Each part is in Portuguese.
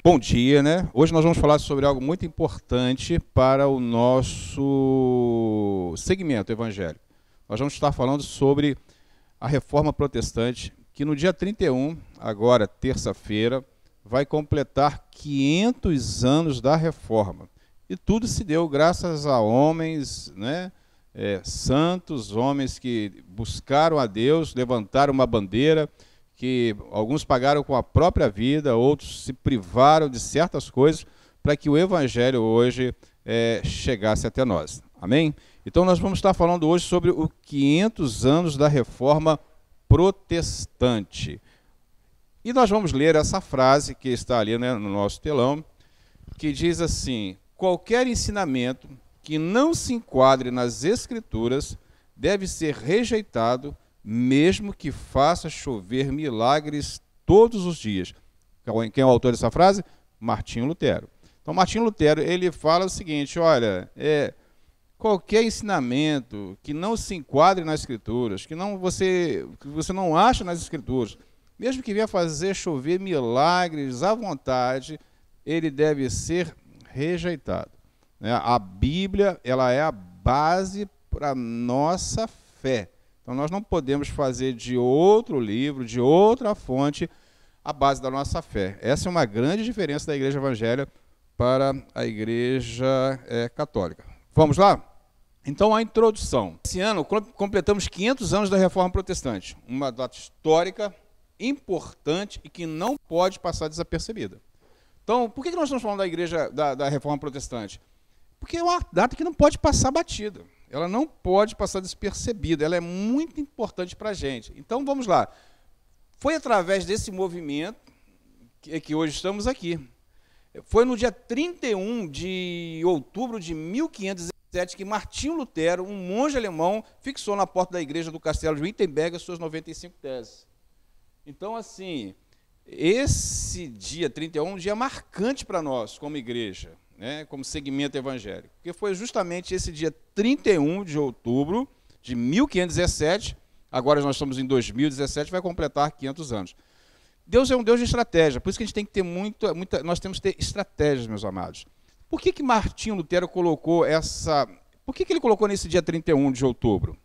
Bom dia, né? Hoje nós vamos falar sobre algo muito importante para o nosso segmento evangélico. Nós vamos estar falando sobre a Reforma Protestante, que no dia 31, agora terça-feira, vai completar 500 anos da Reforma. E tudo se deu graças a homens, né, santos, homens que buscaram a Deus, levantaram uma bandeira, que alguns pagaram com a própria vida, outros se privaram de certas coisas para que o Evangelho hoje chegasse até nós. Amém? Então nós vamos estar falando hoje sobre os 500 anos da Reforma Protestante. E nós vamos ler essa frase que está ali, né, no nosso telão, que diz assim: qualquer ensinamento que não se enquadre nas Escrituras deve ser rejeitado, mesmo que faça chover milagres todos os dias. Quem é o autor dessa frase? Martinho Lutero. Então, Martinho Lutero, ele fala o seguinte: olha, qualquer ensinamento que não se enquadre nas Escrituras, que você não acha nas Escrituras, mesmo que venha fazer chover milagres à vontade, ele deve ser rejeitado. A Bíblia, ela é a base para a nossa fé. Então, nós não podemos fazer de outro livro, de outra fonte, a base da nossa fé. Essa é uma grande diferença da igreja evangélica para a igreja católica. Vamos lá? Então, a introdução. Esse ano, completamos 500 anos da Reforma Protestante, uma data histórica, importante e que não pode passar desapercebida. Então, por que nós estamos falando da igreja da Reforma Protestante? Porque é uma data que não pode passar batida. Ela não pode passar despercebida, ela é muito importante para a gente. Então, vamos lá. Foi através desse movimento que hoje estamos aqui. Foi no dia 31 de outubro de 1517 que Martinho Lutero, um monge alemão, fixou na porta da igreja do castelo de Wittenberg as suas 95 teses. Então, assim, esse dia 31 é um dia marcante para nós, como igreja, né, como segmento evangélico, porque foi justamente esse dia 31 de outubro de 1517, agora nós estamos em 2017, vai completar 500 anos. Deus é um Deus de estratégia, por isso que a gente tem que ter nós temos que ter estratégias, meus amados. Por que Martinho Lutero colocou por que ele colocou nesse dia 31 de outubro?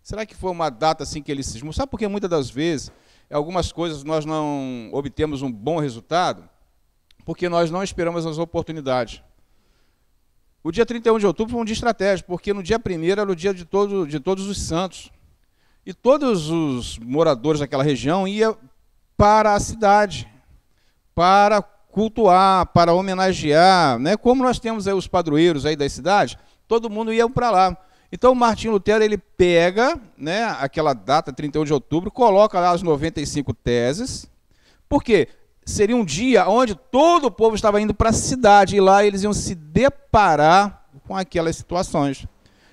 Será que foi uma data assim que ele cismou? Sabe por que muitas das vezes algumas coisas nós não obtemos um bom resultado? Porque nós não esperamos as oportunidades. O dia 31 de outubro foi um dia estratégico, porque no dia 1º era o dia de todos os santos. E todos os moradores daquela região iam para a cidade, para cultuar, para homenagear, né? Como nós temos aí os padroeiros aí das cidades, todo mundo ia para lá. Então, Martinho Lutero, ele pega, né, aquela data, 31 de outubro, coloca lá as 95 teses. Por quê? Seria um dia onde todo o povo estava indo para a cidade, e lá eles iam se deparar com aquelas situações.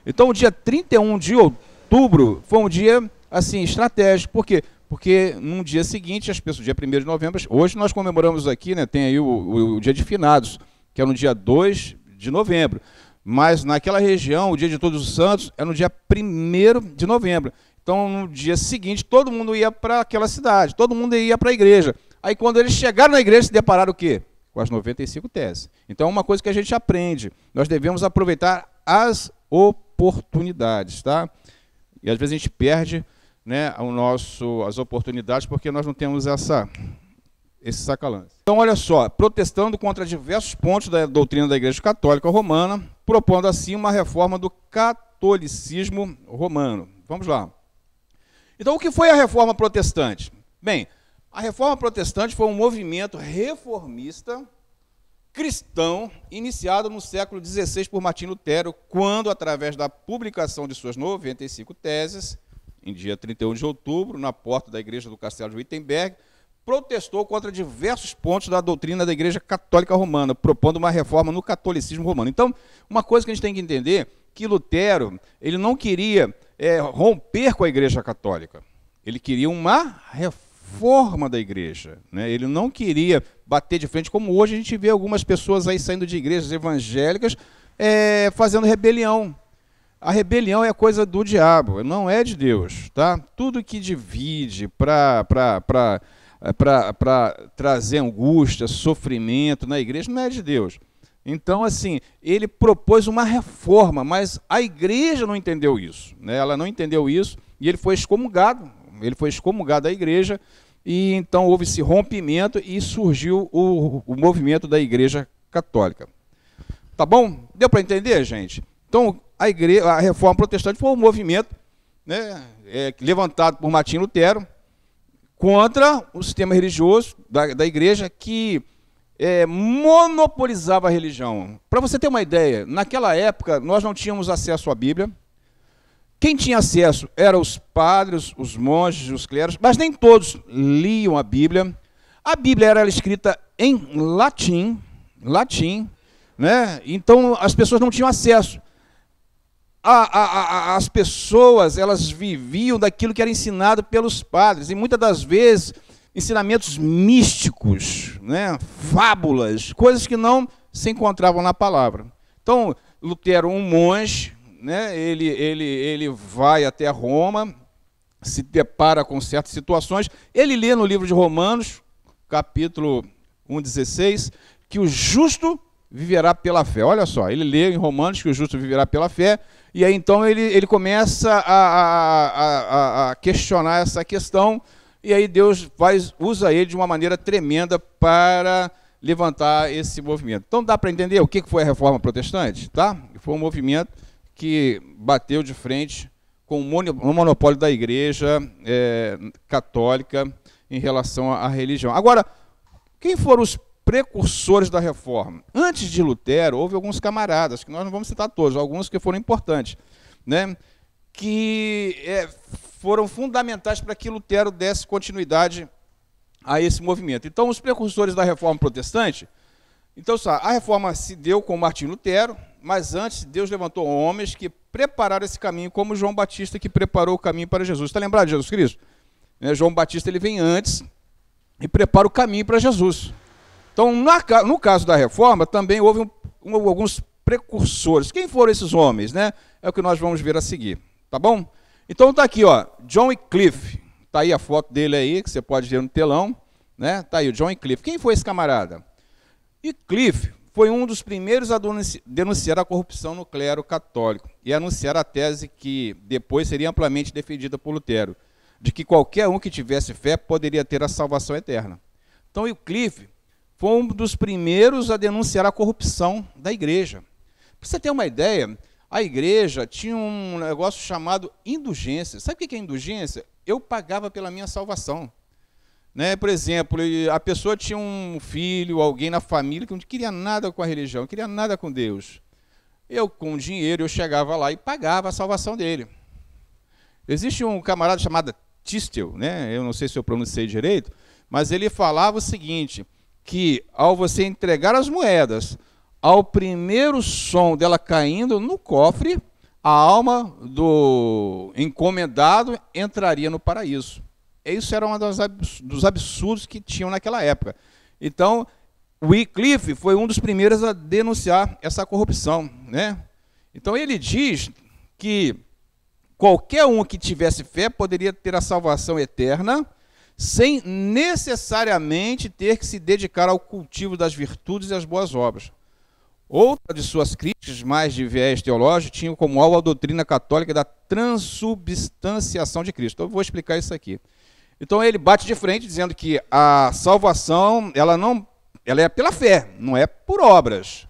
Então, o dia 31 de outubro foi um dia assim, estratégico. Por quê? Porque no dia seguinte, as pessoas, dia 1º de novembro, hoje nós comemoramos aqui, né, tem aí o dia de finados, que é no dia 2 de novembro. Mas naquela região, o dia de Todos os Santos é no dia 1º de novembro. Então, no dia seguinte, todo mundo ia para aquela cidade, todo mundo ia para a igreja. Aí, quando eles chegaram na igreja, se depararam o quê? Com as 95 teses. Então, é uma coisa que a gente aprende. Nós devemos aproveitar as oportunidades, tá? E, às vezes, a gente perde, né, as oportunidades porque nós não temos esse sacalante. Então, olha só, protestando contra diversos pontos da doutrina da Igreja Católica Romana, propondo assim uma reforma do catolicismo romano. Vamos lá. Então, o que foi a Reforma Protestante? Bem, a Reforma Protestante foi um movimento reformista cristão iniciado no século XVI por Martinho Lutero, quando, através da publicação de suas 95 teses, em dia 31 de outubro, na porta da igreja do castelo de Wittenberg, protestou contra diversos pontos da doutrina da Igreja Católica Romana, propondo uma reforma no catolicismo romano. Então, uma coisa que a gente tem que entender, que Lutero, ele não queria romper com a Igreja Católica, ele queria uma reforma da igreja, né? Ele não queria bater de frente, como hoje a gente vê algumas pessoas aí saindo de igrejas evangélicas fazendo rebelião. A rebelião é coisa do diabo, não é de Deus, tá? Tudo que divide para para trazer angústia, sofrimento na igreja, não é de Deus. Então, assim, ele propôs uma reforma, mas a igreja não entendeu isso, né? Ela não entendeu isso e ele foi excomungado da igreja, e então houve esse rompimento e surgiu o movimento da Igreja Católica. Tá bom? Deu para entender, gente? Então, a Reforma Protestante foi um movimento, né, levantado por Martim Lutero contra o sistema religioso da igreja que monopolizava a religião. Para você ter uma ideia, naquela época nós não tínhamos acesso à Bíblia. Quem tinha acesso eram os padres, os monges, os clérigos, mas nem todos liam a Bíblia. A Bíblia era escrita em latim, né? Então as pessoas não tinham acesso. As pessoas, elas viviam daquilo que era ensinado pelos padres, e muitas das vezes ensinamentos místicos, né? Fábulas, coisas que não se encontravam na palavra. Então, Lutero, um monge, né, ele vai até Roma, se depara com certas situações, ele lê no livro de Romanos, capítulo 1,16, que o justo viverá pela fé. Olha só, ele lê em Romanos que o justo viverá pela fé, e aí então ele começa a questionar essa questão, e aí Deus usa ele de uma maneira tremenda para levantar esse movimento. Então dá para entender o que foi a Reforma Protestante? Tá? Foi um movimento que bateu de frente com o monopólio da Igreja Católica em relação à religião. Agora, quem foram os precursores da Reforma? Antes de Lutero, houve alguns camaradas, que nós não vamos citar todos, alguns que foram importantes, né, que foram fundamentais para que Lutero desse continuidade a esse movimento. Então, os precursores da Reforma Protestante, então, a Reforma se deu com Martim Lutero, mas antes Deus levantou homens que prepararam esse caminho, como João Batista, que preparou o caminho para Jesus. Está lembrado de Jesus Cristo? João Batista, ele vem antes e prepara o caminho para Jesus. Então, no caso da Reforma, também houve alguns precursores. Quem foram esses homens, né? É o que nós vamos ver a seguir, tá bom? Então está aqui, ó, John Wycliffe. Está aí a foto dele aí, que você pode ver no telão, né? Está aí o John Wycliffe. Quem foi esse camarada? Wycliffe foi um dos primeiros a denunciar a corrupção no clero católico e anunciar a tese que depois seria amplamente defendida por Lutero, de que qualquer um que tivesse fé poderia ter a salvação eterna. Então, Wycliffe foi um dos primeiros a denunciar a corrupção da igreja. Para você ter uma ideia, a igreja tinha um negócio chamado indulgência. Sabe o que é indulgência? Eu pagava pela minha salvação. Né? Por exemplo, a pessoa tinha um filho, alguém na família que não queria nada com a religião, não queria nada com Deus. Eu, com dinheiro, eu chegava lá e pagava a salvação dele. Existe um camarada chamado Tistel, né? Eu não sei se eu pronunciei direito, mas ele falava o seguinte, que ao você entregar as moedas, ao primeiro som dela caindo no cofre, a alma do encomendado entraria no paraíso. Isso era um dos absurdos que tinham naquela época. Então, Wycliffe foi um dos primeiros a denunciar essa corrupção, né? Então, ele diz que qualquer um que tivesse fé poderia ter a salvação eterna, sem necessariamente ter que se dedicar ao cultivo das virtudes e às boas obras. Outra de suas críticas, mais de viés teológico, tinha como alvo a doutrina católica da transubstanciação de Cristo. Então, eu vou explicar isso aqui. Então, ele bate de frente dizendo que a salvação ela é pela fé, não é por obras.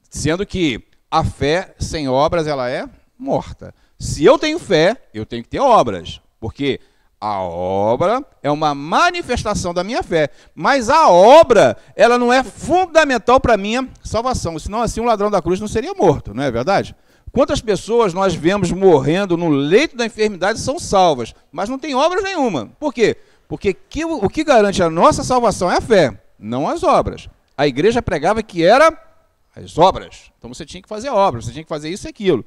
Sendo que a fé sem obras ela é morta. Se eu tenho fé, eu tenho que ter obras, porque a obra é uma manifestação da minha fé, mas a obra ela não é fundamental para a minha salvação, senão assim um ladrão da cruz não seria morto, não é verdade? Quantas pessoas nós vemos morrendo no leito da enfermidade são salvas, mas não tem obras nenhuma. Por quê? Porque o que garante a nossa salvação é a fé, não as obras. A igreja pregava que era as obras, então você tinha que fazer obras, você tinha que fazer isso e aquilo.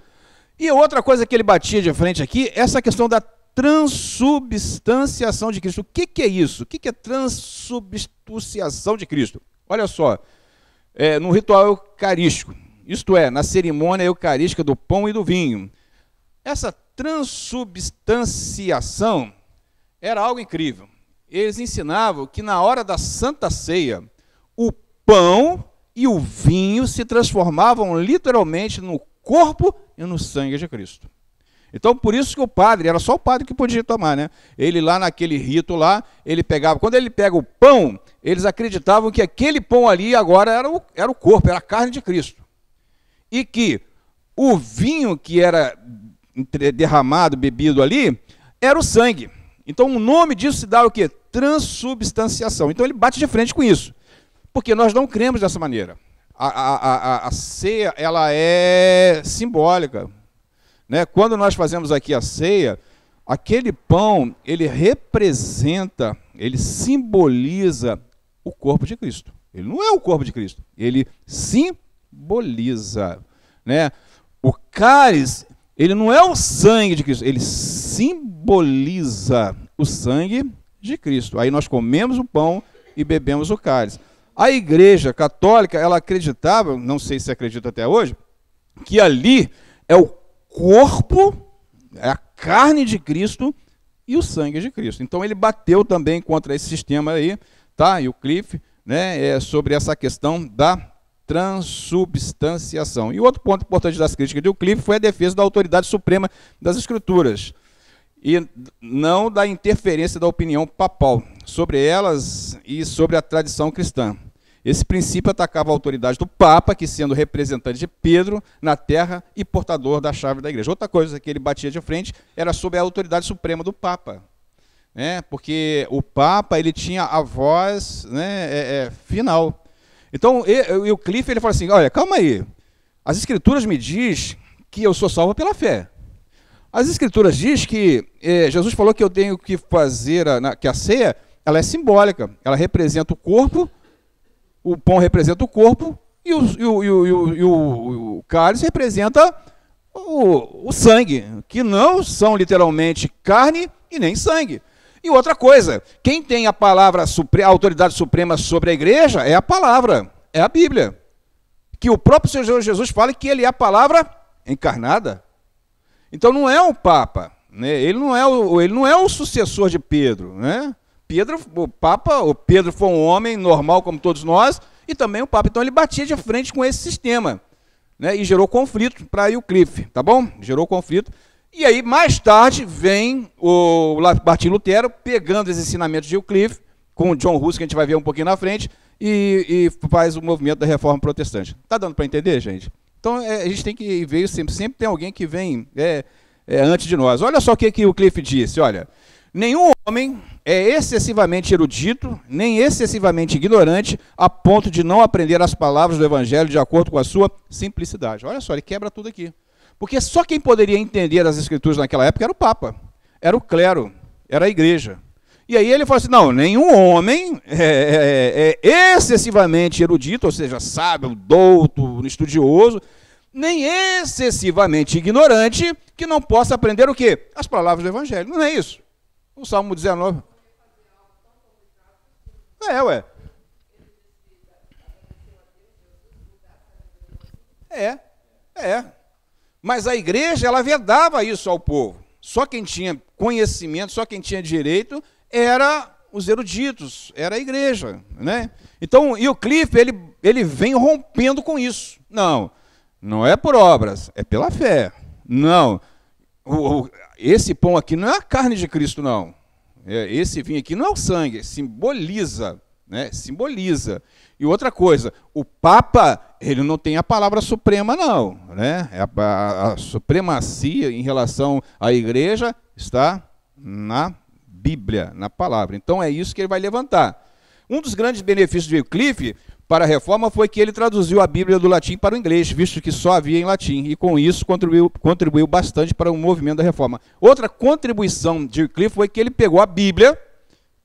E outra coisa que ele batia de frente aqui, essa questão da transubstanciação de Cristo. O que é isso? O que é transubstanciação de Cristo? Olha só, no ritual eucarístico, isto é, na cerimônia eucarística do pão e do vinho. Essa transubstanciação era algo incrível. eles ensinavam que na hora da Santa Ceia, o pão e o vinho se transformavam literalmente no corpo e no sangue de Cristo. Então, por isso que o padre, era só o padre que podia tomar, né? Ele lá naquele rito lá, ele pegava, quando ele pega o pão, eles acreditavam que aquele pão ali agora era o corpo, era a carne de Cristo. E que o vinho que era derramado, bebido ali, era o sangue. Então, o nome disso se dá o quê? Transubstanciação. Então, ele bate de frente com isso. Porque nós não cremos dessa maneira. A ceia, ela é simbólica. Né? Quando nós fazemos aqui a ceia, aquele pão, ele representa, ele simboliza o corpo de Cristo. Ele não é o corpo de Cristo, ele simboliza. Né? O cálice, ele não é o sangue de Cristo, ele simboliza o sangue de Cristo. Aí nós comemos o pão e bebemos o cálice. A Igreja Católica, ela acreditava, não sei se acredita até hoje, que ali é o corpo, é a carne de Cristo e o sangue de Cristo. Então ele bateu também contra esse sistema aí, tá? E o Cliff, né, sobre essa questão da transubstanciação. E outro ponto importante das críticas de Cliff foi a defesa da autoridade suprema das Escrituras e não da interferência da opinião papal sobre elas e sobre a tradição cristã. Esse princípio atacava a autoridade do Papa, que sendo representante de Pedro na terra e portador da chave da igreja. Outra coisa que ele batia de frente era sobre a autoridade suprema do Papa, né? Porque o Papa ele tinha a voz, né, final. Então, o Cliff ele fala assim, olha, calma aí, as Escrituras me diz que eu sou salvo pela fé. As Escrituras diz que Jesus falou que eu tenho que fazer, que a ceia ela é simbólica, ela representa o corpo. O pão representa o corpo e o cálice representa o sangue, que não são literalmente carne e nem sangue. E outra coisa, quem tem a palavra, a autoridade suprema sobre a igreja é a palavra, é a Bíblia. Que o próprio Senhor Jesus fala que ele é a palavra encarnada. Então não é o Papa, né? Ele não é o sucessor de Pedro, né? O Pedro foi um homem normal como todos nós, e também o Papa. Então ele batia de frente com esse sistema, né? E gerou conflito para Wycliffe, tá bom? Gerou conflito. E aí, mais tarde, vem o Martim Lutero, pegando esses ensinamentos de Wycliffe, com o John Hus, que a gente vai ver um pouquinho na frente, e faz o movimento da Reforma Protestante. Tá dando para entender, gente? Então a gente tem que ver, sempre tem alguém que vem antes de nós. Olha só o que o Wycliffe disse, olha... Nenhum homem é excessivamente erudito, nem excessivamente ignorante, a ponto de não aprender as palavras do Evangelho de acordo com a sua simplicidade. Olha só, ele quebra tudo aqui. Porque só quem poderia entender as Escrituras naquela época era o Papa, era o clero, era a igreja. E aí ele fala assim, não, nenhum homem é excessivamente erudito, ou seja, sábio, douto, estudioso, nem excessivamente ignorante, que não possa aprender o quê? As palavras do Evangelho. Não é isso? O Salmo 19. Ué. Mas a igreja, ela vedava isso ao povo. Só quem tinha conhecimento, só quem tinha direito, era os eruditos, era a igreja, né? Então, e o Wycliffe, ele vem rompendo com isso. Não é por obras, é pela fé. Não, esse pão aqui não é a carne de Cristo, não. Esse vinho aqui não é o sangue, simboliza, né? Simboliza. E outra coisa, o Papa, ele não tem a palavra suprema, não, né? A supremacia em relação à igreja está na Bíblia, na palavra. Então é isso que ele vai levantar. Um dos grandes benefícios de Wycliffe para a reforma foi que ele traduziu a Bíblia do latim para o inglês, visto que só havia em latim, e com isso contribuiu bastante para o movimento da reforma. Outra contribuição de Wycliffe foi que ele pegou a Bíblia,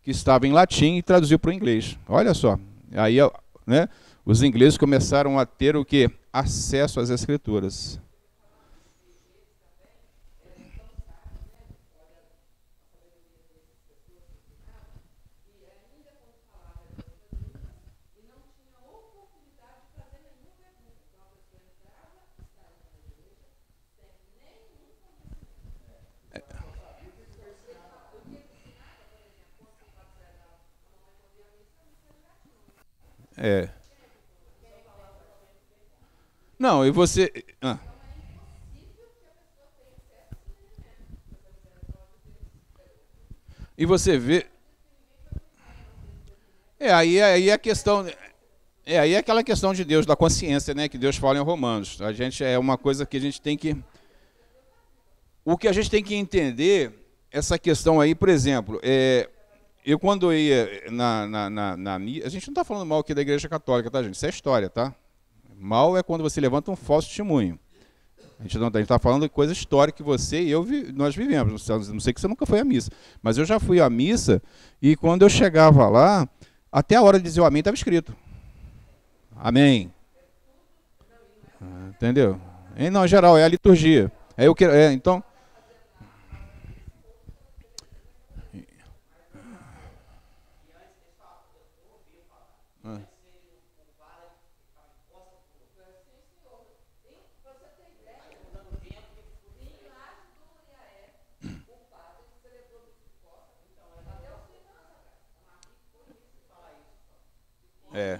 que estava em latim, e traduziu para o inglês. Olha só, aí, né, os ingleses começaram a ter o quê? Acesso às Escrituras. É. Não, e você. E você vê. Aí a questão. Aí é aquela questão de Deus, da consciência, né? Que Deus fala em Romanos. A gente é uma coisa que a gente tem que. O que a gente tem que entender, essa questão aí, por exemplo, eu quando ia a gente não está falando mal aqui da Igreja Católica, tá, gente? Isso é história, tá? Mal é quando você levanta um falso testemunho. A gente está falando de coisa histórica que você e eu nós vivemos. Não sei que você nunca foi à missa, mas eu já fui à missa e quando eu chegava lá, até a hora de dizer o amém estava escrito. Amém. Entendeu? Não, em geral, é a liturgia. Então. É.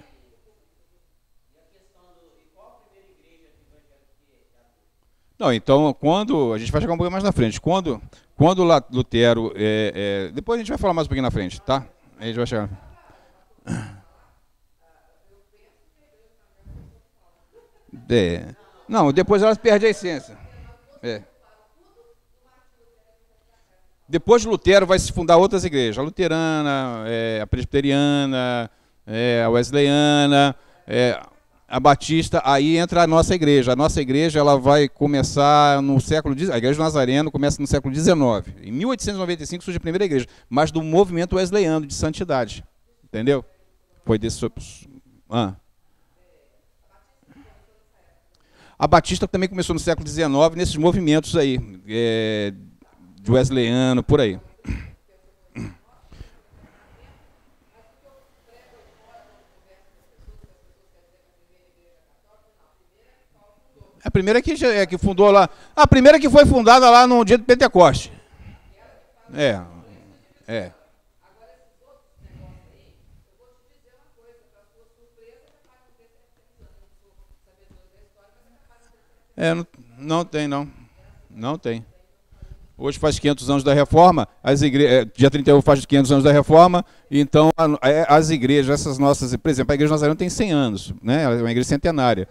Não, então, quando a gente vai chegar um pouco mais na frente, quando Lutero, depois a gente vai falar mais um pouquinho na frente, tá? A gente vai chegar. Não, depois elas perdem a essência. Depois de Lutero vai se fundar outras igrejas, a luterana, a presbiteriana, a wesleyana, a batista, aí entra a nossa igreja. A nossa igreja ela vai começar no século XIX, a igreja do Nazareno começa no século XIX. Em 1895 surge a primeira igreja, mas do movimento wesleyano de santidade. Entendeu? Foi desse... A batista também começou no século XIX, nesses movimentos aí, de wesleyano, por aí. A primeira que fundou lá. A primeira que foi fundada lá no dia do Pentecoste. É. Não tem, não. Não tem. Hoje faz 500 anos da Reforma, dia 31 faz 500 anos da Reforma, então as igrejas, essas nossas, por exemplo, a Igreja Nazareno tem 100 anos, né? Ela é uma igreja centenária.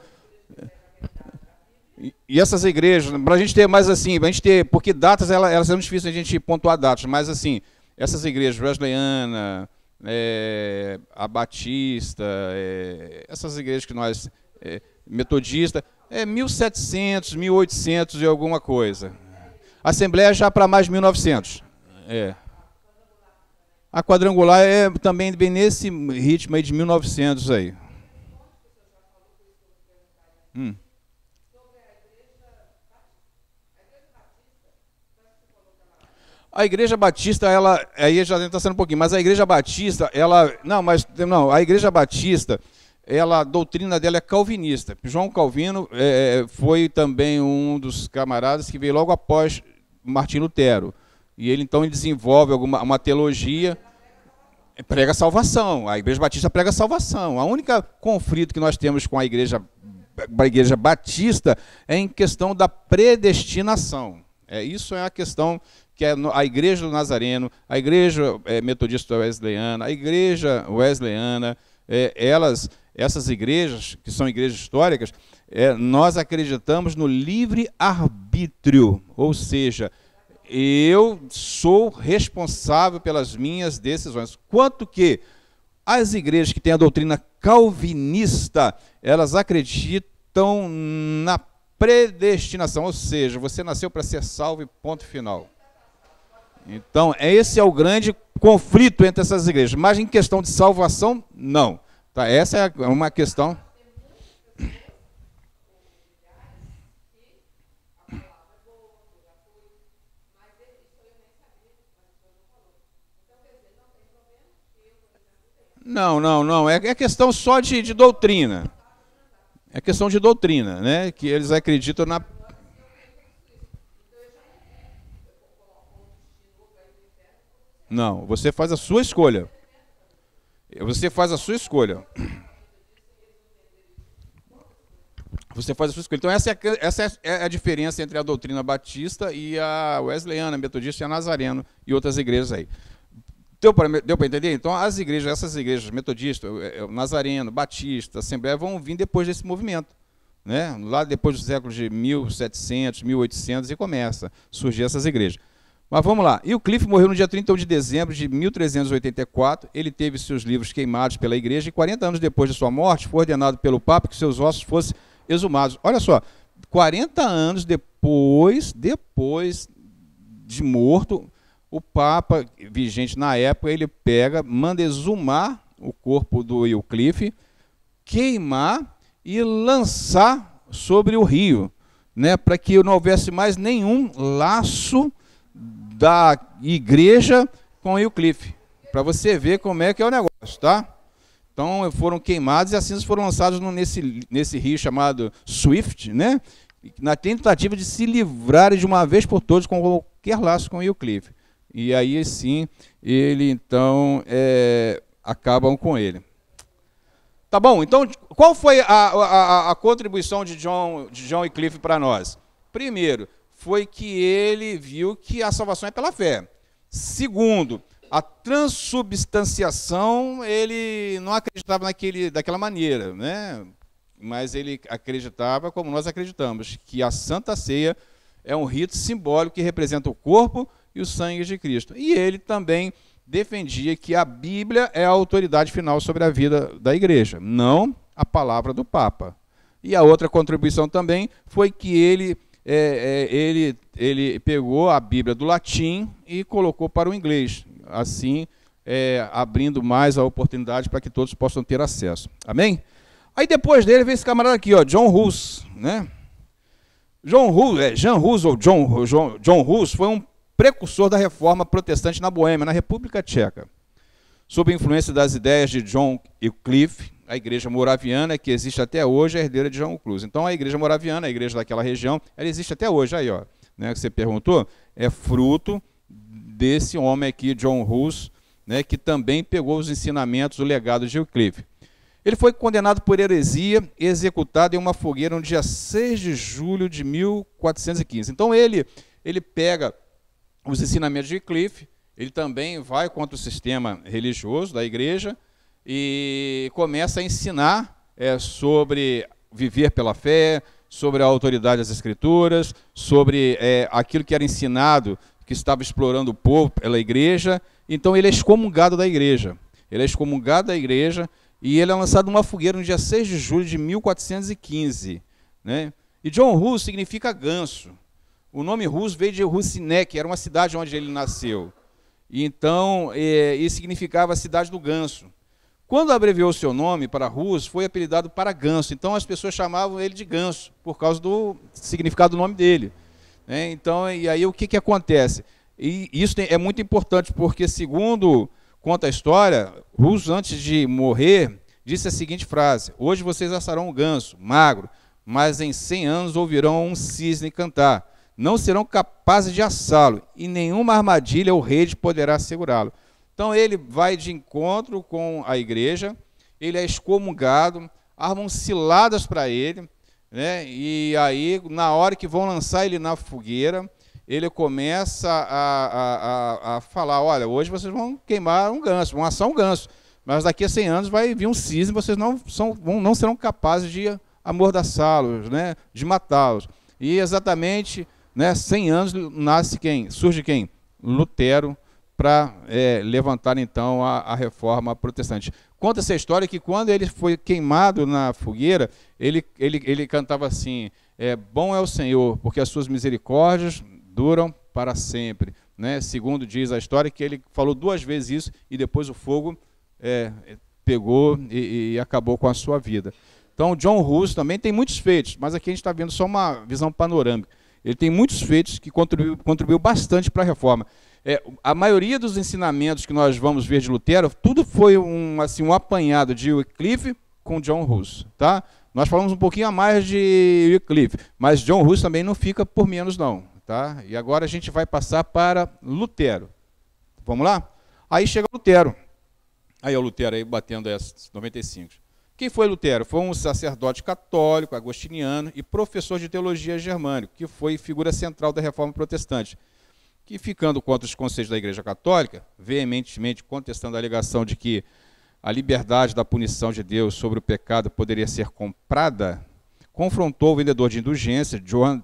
E essas igrejas, para a gente ter mais assim, a gente ter, porque datas elas são difíceis a gente pontuar datas, mas assim, essas igrejas, wesleyana, a batista, essas igrejas que nós, metodista, 1700, 1800 e alguma coisa. A Assembleia já para mais de 1900. A quadrangular é também bem nesse ritmo aí de 1900 aí. A Igreja Batista, aí já está sendo um pouquinho, mas a Igreja Batista, a Igreja Batista, a doutrina dela é calvinista. João Calvino foi também um dos camaradas que veio logo após Martim Lutero. E ele então desenvolve uma teologia, prega salvação. A Igreja Batista prega salvação. A única conflito que nós temos com a Igreja Batista é em questão da predestinação. Isso é a questão que é a Igreja do Nazareno, a Igreja Metodista Wesleyana, a Igreja Wesleyana, essas igrejas, que são igrejas históricas, nós acreditamos no livre-arbítrio, ou seja, eu sou responsável pelas minhas decisões. Quanto que as igrejas que têm a doutrina calvinista, elas acreditam na predestinação, ou seja, você nasceu para ser salvo e ponto final. Então, esse é o grande conflito entre essas igrejas. Mas em questão de salvação, não. Tá, essa é uma questão. Não. É questão só de doutrina. É questão de doutrina, né? Que eles acreditam na... Não, você faz a sua escolha. Você faz a sua escolha. Você faz a sua escolha. Então, essa é a diferença entre a doutrina batista e a wesleyana, a metodista e a nazareno e outras igrejas aí. Deu para entender? Então, essas igrejas metodistas, o nazareno, batista, assembleia, vão vir depois desse movimento. Né? Lá depois do século de 1700, 1800, e começa a surgir essas igrejas. Mas vamos lá. E o Wycliffe morreu no dia 31 de dezembro de 1384. Ele teve seus livros queimados pela igreja e 40 anos depois de sua morte foi ordenado pelo Papa que seus ossos fossem exumados. Olha só, 40 anos depois de morto, o Papa, vigente na época, ele manda exumar o corpo do Wycliffe, queimar e lançar sobre o rio, né, para que não houvesse mais nenhum laço da igreja com o Wycliffe, para você ver como é que é o negócio, tá? Então foram queimados e as cinzas foram lançadas nesse rio chamado Swift, né, na tentativa de se livrarem de uma vez por todas com qualquer laço com o Wycliffe. E aí sim, acabam com ele. Tá bom, então qual foi a contribuição de John Wycliffe para nós? Primeiro, foi que ele viu que a salvação é pela fé. Segundo, a transubstanciação, ele não acreditava daquela maneira, né? Mas ele acreditava como nós acreditamos, que a Santa Ceia é um rito simbólico que representa o corpo e o sangue de Cristo. E ele também defendia que a Bíblia é a autoridade final sobre a vida da igreja, não a palavra do Papa. E a outra contribuição também foi que ele pegou a Bíblia do latim e colocou para o inglês, assim abrindo mais a oportunidade para que todos possam ter acesso. Amém? Aí depois dele vem esse camarada aqui, ó, John Hus, né? John Hus foi um precursor da reforma protestante na Boêmia, na República Tcheca. Sob a influência das ideias de John Wycliffe, a igreja moraviana, que existe até hoje, é herdeira de João Cruz. Então, a igreja moraviana, a igreja daquela região, ela existe até hoje. Aí, ó, né, que você perguntou, é fruto desse homem aqui, John Hus, né, que também pegou os ensinamentos, o legado de Wycliffe. Ele foi condenado por heresia e executado em uma fogueira no dia 6 de julho de 1415. Então, ele pega os ensinamentos de Wycliffe, ele também vai contra o sistema religioso da igreja e começa a ensinar sobre viver pela fé, sobre a autoridade das Escrituras, sobre aquilo que era ensinado, que estava explorando o povo pela igreja. Então ele é excomungado da igreja. E ele é lançado numa fogueira no dia 6 de julho de 1415. Né? E John Hus significa ganso. O nome Hus veio de Husinec, era uma cidade onde ele nasceu. E então, isso significava a cidade do ganso. Quando abreviou seu nome para Hus, foi apelidado para ganso. Então as pessoas chamavam ele de ganso, por causa do significado do nome dele. Então, e aí o que acontece? E isso é muito importante, porque segundo conta a história, Hus, antes de morrer, disse a seguinte frase: hoje vocês assarão um ganso, magro, mas em 100 anos ouvirão um cisne cantar. Não serão capazes de assá-lo, e nenhuma armadilha ou rede poderá segurá-lo. Então ele vai de encontro com a igreja, ele é excomungado, armam ciladas para ele, né? E aí, na hora que vão lançar ele na fogueira, ele começa a falar: olha, hoje vocês vão queimar um ganso, vão assar um ganso, mas daqui a 100 anos vai vir um cisne, vocês não serão capazes de amordaçá-los, né? De matá-los. E exatamente, né, 100 anos nasce quem? Surge quem? Lutero, para levantar então a reforma protestante. Conta essa história que quando ele foi queimado na fogueira, ele cantava assim: bom é o Senhor, porque as suas misericórdias duram para sempre. Né? Segundo diz a história, que ele falou 2 vezes isso e depois o fogo pegou e acabou com a sua vida. Então, John Hus também tem muitos feitos, mas aqui a gente está vendo só uma visão panorâmica. Ele tem muitos feitos que contribuiu bastante para a reforma. A maioria dos ensinamentos que nós vamos ver de Lutero, tudo foi um apanhado de Wycliffe com John Hus. Tá? Nós falamos um pouquinho a mais de Wycliffe, mas John Hus também não fica por menos não. Tá? E agora a gente vai passar para Lutero. Vamos lá? Aí chega Lutero. Aí o Lutero aí batendo essas 95. Quem foi Lutero? Foi um sacerdote católico, agostiniano e professor de teologia germânico, que foi figura central da Reforma Protestante, que, ficando contra os conceitos da Igreja Católica, veementemente contestando a alegação de que a liberdade da punição de Deus sobre o pecado poderia ser comprada, confrontou o vendedor de indulgência, Johann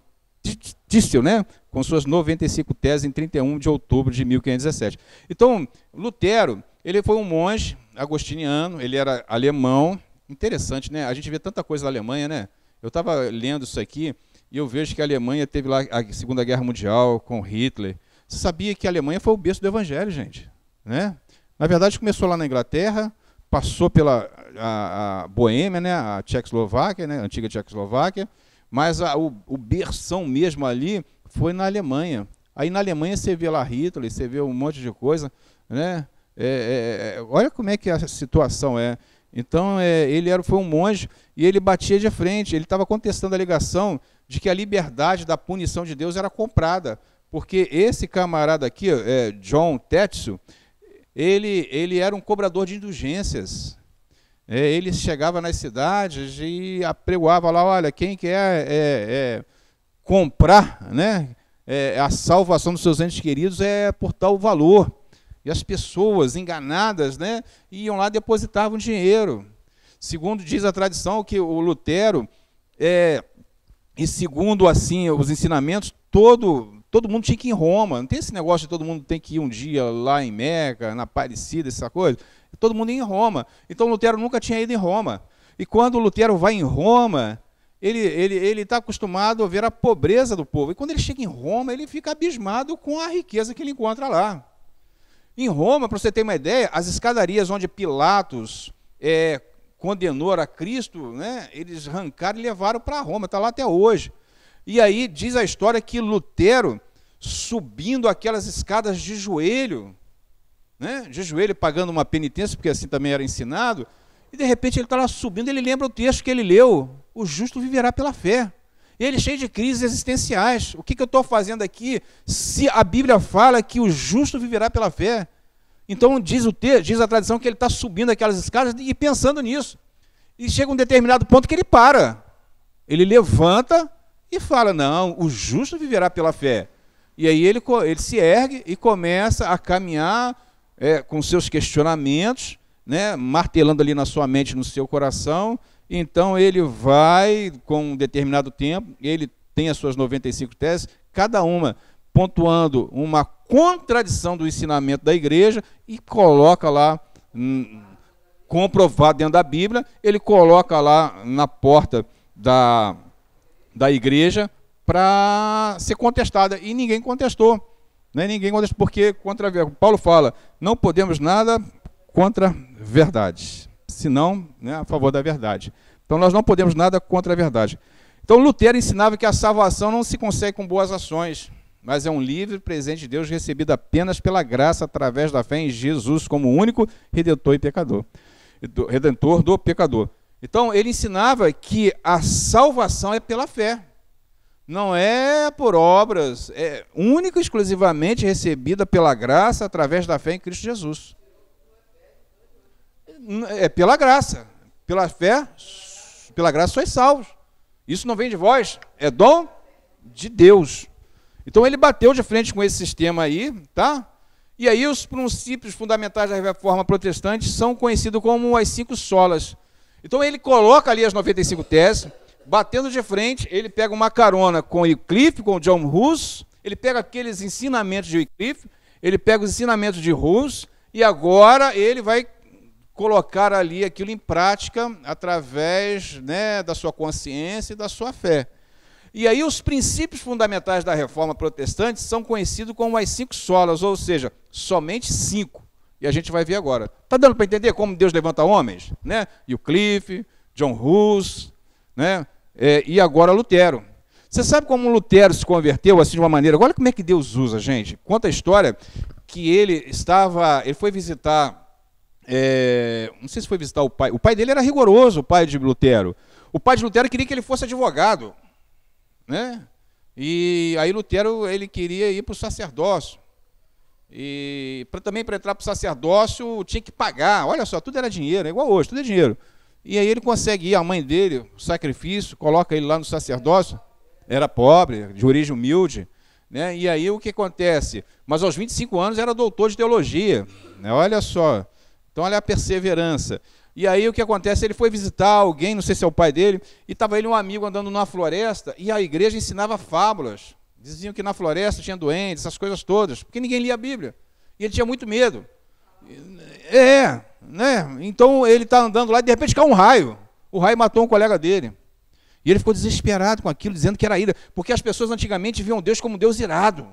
Tistel, né, com suas 95 teses em 31 de outubro de 1517. Então, Lutero, ele foi um monge agostiniano, ele era alemão. Interessante, né? A gente vê tanta coisa na Alemanha, né? Eu estava lendo isso aqui e eu vejo que a Alemanha teve lá a Segunda Guerra Mundial com Hitler. Você sabia que a Alemanha foi o berço do Evangelho, gente? Né? Na verdade, começou lá na Inglaterra, passou pela a Boêmia, né? A Tchecoslováquia, né? A antiga Tchecoslováquia, mas o berção mesmo ali foi na Alemanha. Aí na Alemanha você vê lá Hitler, você vê um monte de coisa, né? Olha como é que a situação é. Então, foi um monge e ele batia de frente, ele estava contestando a alegação de que a liberdade da punição de Deus era comprada, porque esse camarada aqui, John Tetzel, ele era um cobrador de indulgências. Ele chegava nas cidades e apregoava lá, olha, quem quer comprar, né, a salvação dos seus entes queridos é por tal valor. E as pessoas enganadas, né, iam lá e depositavam dinheiro. Segundo diz a tradição que o Lutero, e segundo assim os ensinamentos, todo mundo tinha que ir em Roma. Não tem esse negócio de todo mundo tem que ir um dia lá em Meca, na Aparecida, essa coisa. Todo mundo ia em Roma. Então Lutero nunca tinha ido em Roma. E quando o Lutero vai em Roma, ele está acostumado a ver a pobreza do povo. E quando ele chega em Roma, ele fica abismado com a riqueza que ele encontra lá. Em Roma, para você ter uma ideia, as escadarias onde Pilatos condenou a Cristo, né, eles arrancaram e levaram para Roma, está lá até hoje. E aí diz a história que Lutero, subindo aquelas escadas de joelho, né, pagando uma penitência, porque assim também era ensinado, e de repente ele está lá subindo, ele lembra o texto que ele leu, o justo viverá pela fé. E ele cheio de crises existenciais. O que eu estou fazendo aqui se a Bíblia fala que o justo viverá pela fé? Então diz a tradição que ele está subindo aquelas escadas e pensando nisso. E chega um determinado ponto que ele para. Ele levanta e fala, não, o justo viverá pela fé. E aí ele se ergue e começa a caminhar com seus questionamentos, né, martelando ali na sua mente, no seu coração. Então ele vai, com um determinado tempo, ele tem as suas 95 teses, cada uma pontuando uma contradição do ensinamento da igreja e coloca lá, comprovado dentro da Bíblia, ele coloca lá na porta da igreja para ser contestada. E ninguém contestou. Né? Ninguém contestou, porque Paulo fala, não podemos nada contra verdade, senão, né, a favor da verdade. Então nós não podemos nada contra a verdade. Então Lutero ensinava que a salvação não se consegue com boas ações, mas é um livre presente de Deus recebido apenas pela graça através da fé em Jesus como único redentor e pecador, redentor do pecador. Então ele ensinava que a salvação é pela fé, não é por obras, é única e exclusivamente recebida pela graça através da fé em Cristo Jesus. É pela graça, pela fé, pela graça sois salvos. Isso não vem de vós, é dom de Deus. Então ele bateu de frente com esse sistema aí, tá? E aí os princípios fundamentais da Reforma Protestante são conhecidos como as 5 solas. Então ele coloca ali as 95 teses, batendo de frente, ele pega uma carona com Wycliffe, com John Hus, ele pega aqueles ensinamentos de Wycliffe, ele pega os ensinamentos de Hus, e agora ele vai colocar ali aquilo em prática através, né, da sua consciência e da sua fé. E aí os princípios fundamentais da Reforma Protestante são conhecidos como as 5 solas, ou seja, somente 5. E a gente vai ver agora. Está dando para entender como Deus levanta homens? Né? Wycliffe, John Hus, né? E agora Lutero. Você sabe como Lutero se converteu assim de uma maneira? Olha como é que Deus usa, gente. Conta a história que ele foi visitar, não sei se foi visitar o pai. O pai dele era rigoroso, o pai de Lutero. O pai de Lutero queria que ele fosse advogado, né? E aí Lutero ele queria ir para o sacerdócio. E também para entrar para o sacerdócio tinha que pagar. Olha só, tudo era dinheiro, é igual hoje, tudo é dinheiro. E aí ele consegue ir, a mãe dele, o sacrifício, coloca ele lá no sacerdócio, era pobre, de origem humilde, né? E aí o que acontece? Mas aos 25 anos era doutor de teologia, né? Olha só, então olha a perseverança. E aí o que acontece? Ele foi visitar alguém, não sei se é o pai dele, e estava ele um amigo andando na floresta, e a igreja ensinava fábulas. Diziam que na floresta tinha doentes, essas coisas todas, porque ninguém lia a Bíblia. E ele tinha muito medo. Né? Então ele está andando lá e de repente cai um raio. O raio matou um colega dele. E ele ficou desesperado com aquilo, dizendo que era ira. Porque as pessoas antigamente viam Deus como Deus irado,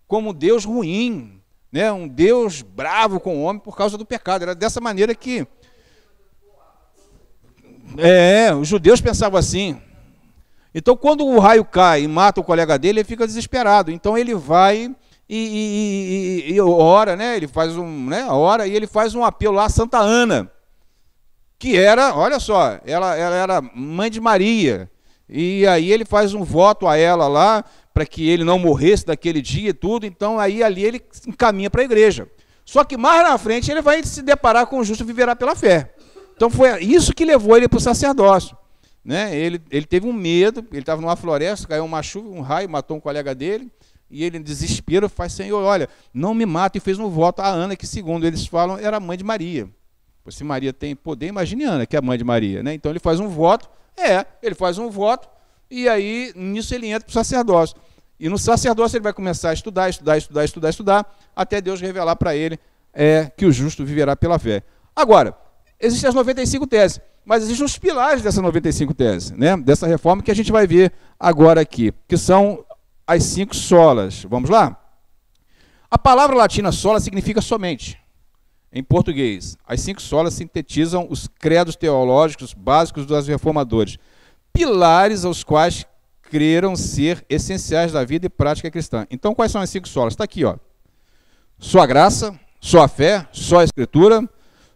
como Deus ruim, né? Um Deus bravo com o homem por causa do pecado. Era dessa maneira que os judeus pensavam assim. Então, quando o raio cai e mata o colega dele, ele fica desesperado. Então, ele vai e ora, né? Ele faz ora e ele faz um apelo lá a Santa Ana, que era, olha só, ela era mãe de Maria. E aí ele faz um voto a ela lá, para que ele não morresse daquele dia e tudo. Então, aí ali ele encaminha para a igreja. Só que mais na frente ele vai se deparar com o justo viverá pela fé. Então, foi isso que levou ele para o sacerdócio. Né? Ele teve um medo, ele estava numa floresta, caiu uma chuva, um raio, matou um colega dele, e ele, em desespero, faz: Senhor, olha, não me mata, e fez um voto a Ana, que, segundo eles falam, era mãe de Maria. Pois se Maria tem poder, imagine Ana, que é a mãe de Maria. Né? Então ele faz um voto, e aí nisso ele entra para o sacerdócio. E no sacerdócio ele vai começar a estudar, até Deus revelar para ele que o justo viverá pela fé. Agora, existem as 95 teses. Mas existem os pilares dessas 95 teses, né? Dessa reforma que a gente vai ver agora aqui, que são as 5 solas. Vamos lá? A palavra latina sola significa somente, em português. As 5 solas sintetizam os credos teológicos básicos dos reformadores, pilares aos quais creram ser essenciais da vida e prática cristã. Então, quais são as 5 solas? Está aqui, ó. Só a graça, só a fé, só a Escritura,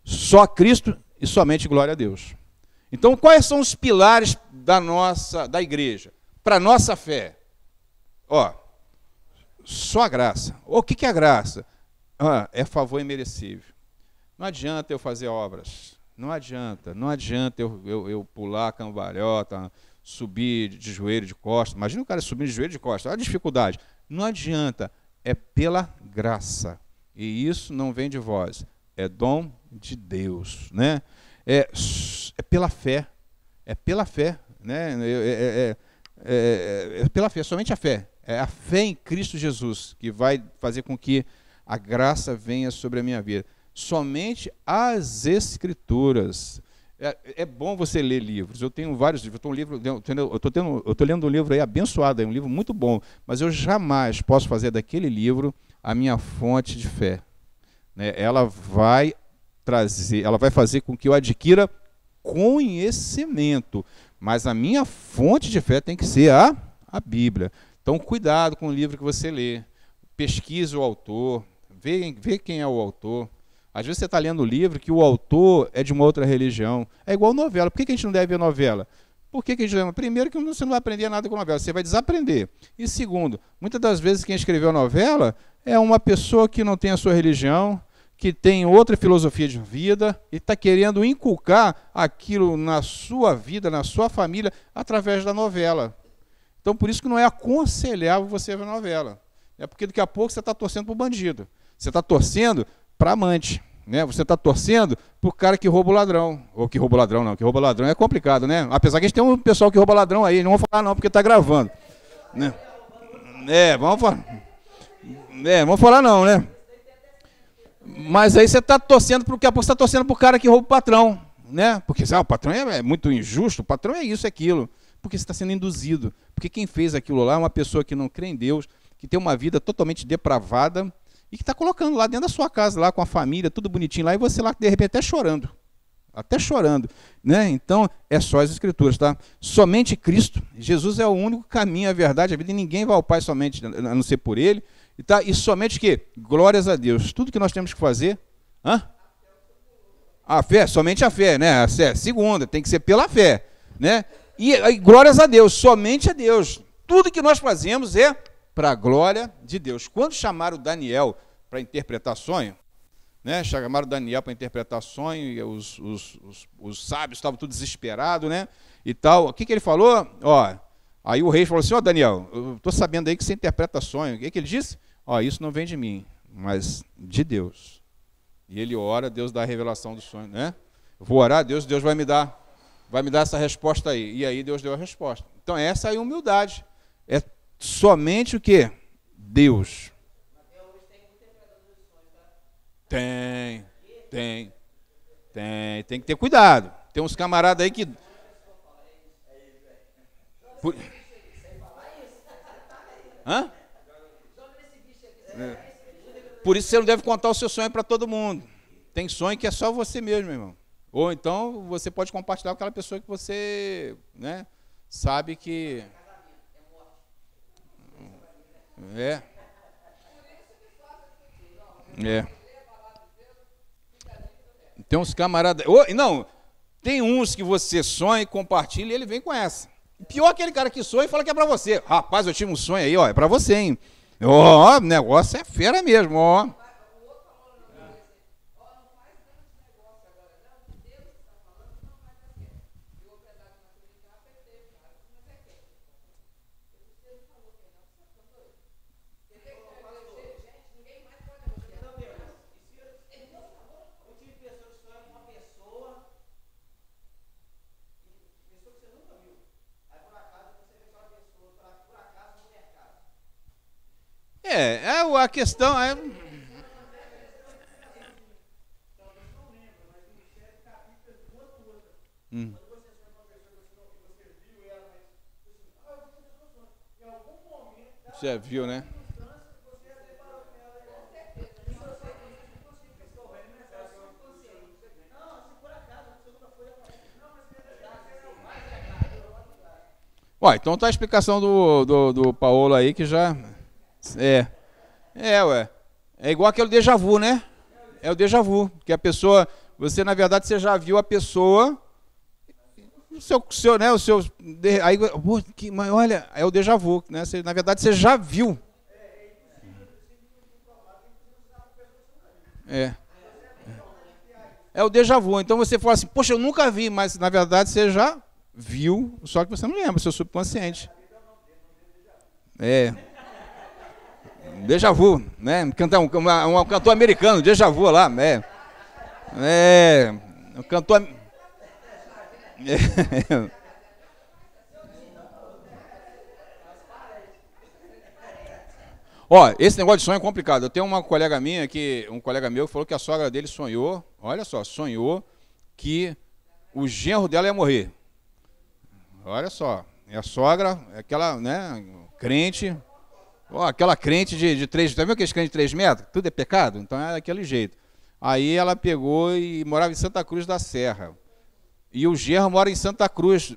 só Cristo e somente glória a Deus. Então, quais são os pilares da igreja? Para a nossa fé. Ó, só a graça. O que é a graça? É favor imerecível. Não adianta eu fazer obras. Não adianta eu pular a cambalhota, subir de joelho de costas. Imagina o cara subir de joelho de costas. Olha a dificuldade. Não adianta. É pela graça. E isso não vem de vós. É dom de Deus, né? É pela fé, né? É pela fé, somente a fé. É a fé em Cristo Jesus que vai fazer com que a graça venha sobre a minha vida. Somente as Escrituras. É bom você ler livros. Eu tenho vários livros. Eu estou lendo um livro aí abençoado, é um livro muito bom, mas eu jamais posso fazer daquele livro a minha fonte de fé. Né? Ela vai fazer com que eu adquira conhecimento, mas a minha fonte de fé tem que ser a Bíblia. Então, cuidado com o livro que você lê, pesquise o autor, vê quem é o autor. Às vezes você está lendo um livro que o autor é de uma outra religião. É igual novela. Por que a gente não deve ver novela? Por que a gente lembra? Primeiro, que você não vai aprender nada com novela, você vai desaprender. E segundo, muitas das vezes quem escreveu a novela é uma pessoa que não tem a sua religião, que tem outra filosofia de vida e está querendo inculcar aquilo na sua vida, na sua família, através da novela. Então, por isso que não é aconselhável você ver novela. É porque daqui a pouco você está torcendo para o bandido. Você está torcendo para amante. Né? Você está torcendo para o cara que rouba o ladrão. Ou que rouba o ladrão, não. Que rouba o ladrão é complicado, né? Apesar que a gente tem um pessoal que rouba ladrão aí. Não vamos falar não, porque está gravando. Né? Vamos falar não, né? Mas aí você está torcendo para o que a pouco você está torcendo para o cara que rouba o patrão, né? Porque o patrão é muito injusto, o patrão é isso, é aquilo. Porque você está sendo induzido. Porque quem fez aquilo lá é uma pessoa que não crê em Deus, que tem uma vida totalmente depravada e que está colocando lá dentro da sua casa, lá com a família, tudo bonitinho lá, e você lá, de repente, até chorando, né? Então, é só as Escrituras, tá? Somente Cristo, Jesus é o único caminho, a verdade, a vida, e ninguém vai ao Pai somente, a não ser por Ele. Tá? E somente que? Glórias a Deus. Tudo que nós temos que fazer... A fé, somente a fé, né? Segunda, tem que ser pela fé, né? E glórias a Deus, somente a Deus. Tudo que nós fazemos é para a glória de Deus. Quando chamaram Daniel para interpretar sonho, né? Chamaram Daniel para interpretar sonho, e os sábios estavam todos desesperados, né? E tal. O que ele falou? Ó, aí o rei falou assim: ó, Daniel, eu estou sabendo aí que você interpreta sonho. O que ele disse? Ó, isso não vem de mim, mas de Deus. E ele ora, Deus dá a revelação do sonho, né? Eu vou orar, Deus vai me dar essa resposta aí. E aí Deus deu a resposta. Então essa é a humildade. É somente o quê? Deus. Tem que ter cuidado. Tem uns camaradas aí que... Hã? Por isso você não deve contar o seu sonho para todo mundo. Tem sonho que é só você mesmo, irmão. Ou então você pode compartilhar com aquela pessoa que você, né, sabe que... É. Tem uns camaradas... Não, tem uns que você sonha e compartilha e ele vem com essa. Pior aquele cara que sonha e fala que é para você. Rapaz, eu tive um sonho aí, ó, é para você, hein? Ó, o negócio é fera mesmo, ó. A questão é... Você viu, né? Ué, então tá a explicação do Paulo aí que já... Ué. É igual aquele déjà vu, né? É o déjà vu. Que a pessoa... Você, na verdade, você já viu a pessoa... né? Aí, mas olha, é o déjà vu, né? Você, na verdade, você já viu. É o déjà vu. Então você fala assim, poxa, eu nunca vi, mas na verdade você já viu, só que você não lembra, seu subconsciente. Déjà vu, né? Cantar um cantor americano, déjà vu lá, um cantor... Ó, esse negócio de sonho é complicado. Eu tenho um colega meu que falou que a sogra dele sonhou, olha só, sonhou que o genro dela ia morrer. Olha só, e a sogra, aquela, né, crente, aquela crente de 3, tá vendo aqueles crentes de 3 metros? Tudo é pecado? Então é daquele jeito. Aí ela pegou e morava em Santa Cruz da Serra. E o genro mora em Santa Cruz.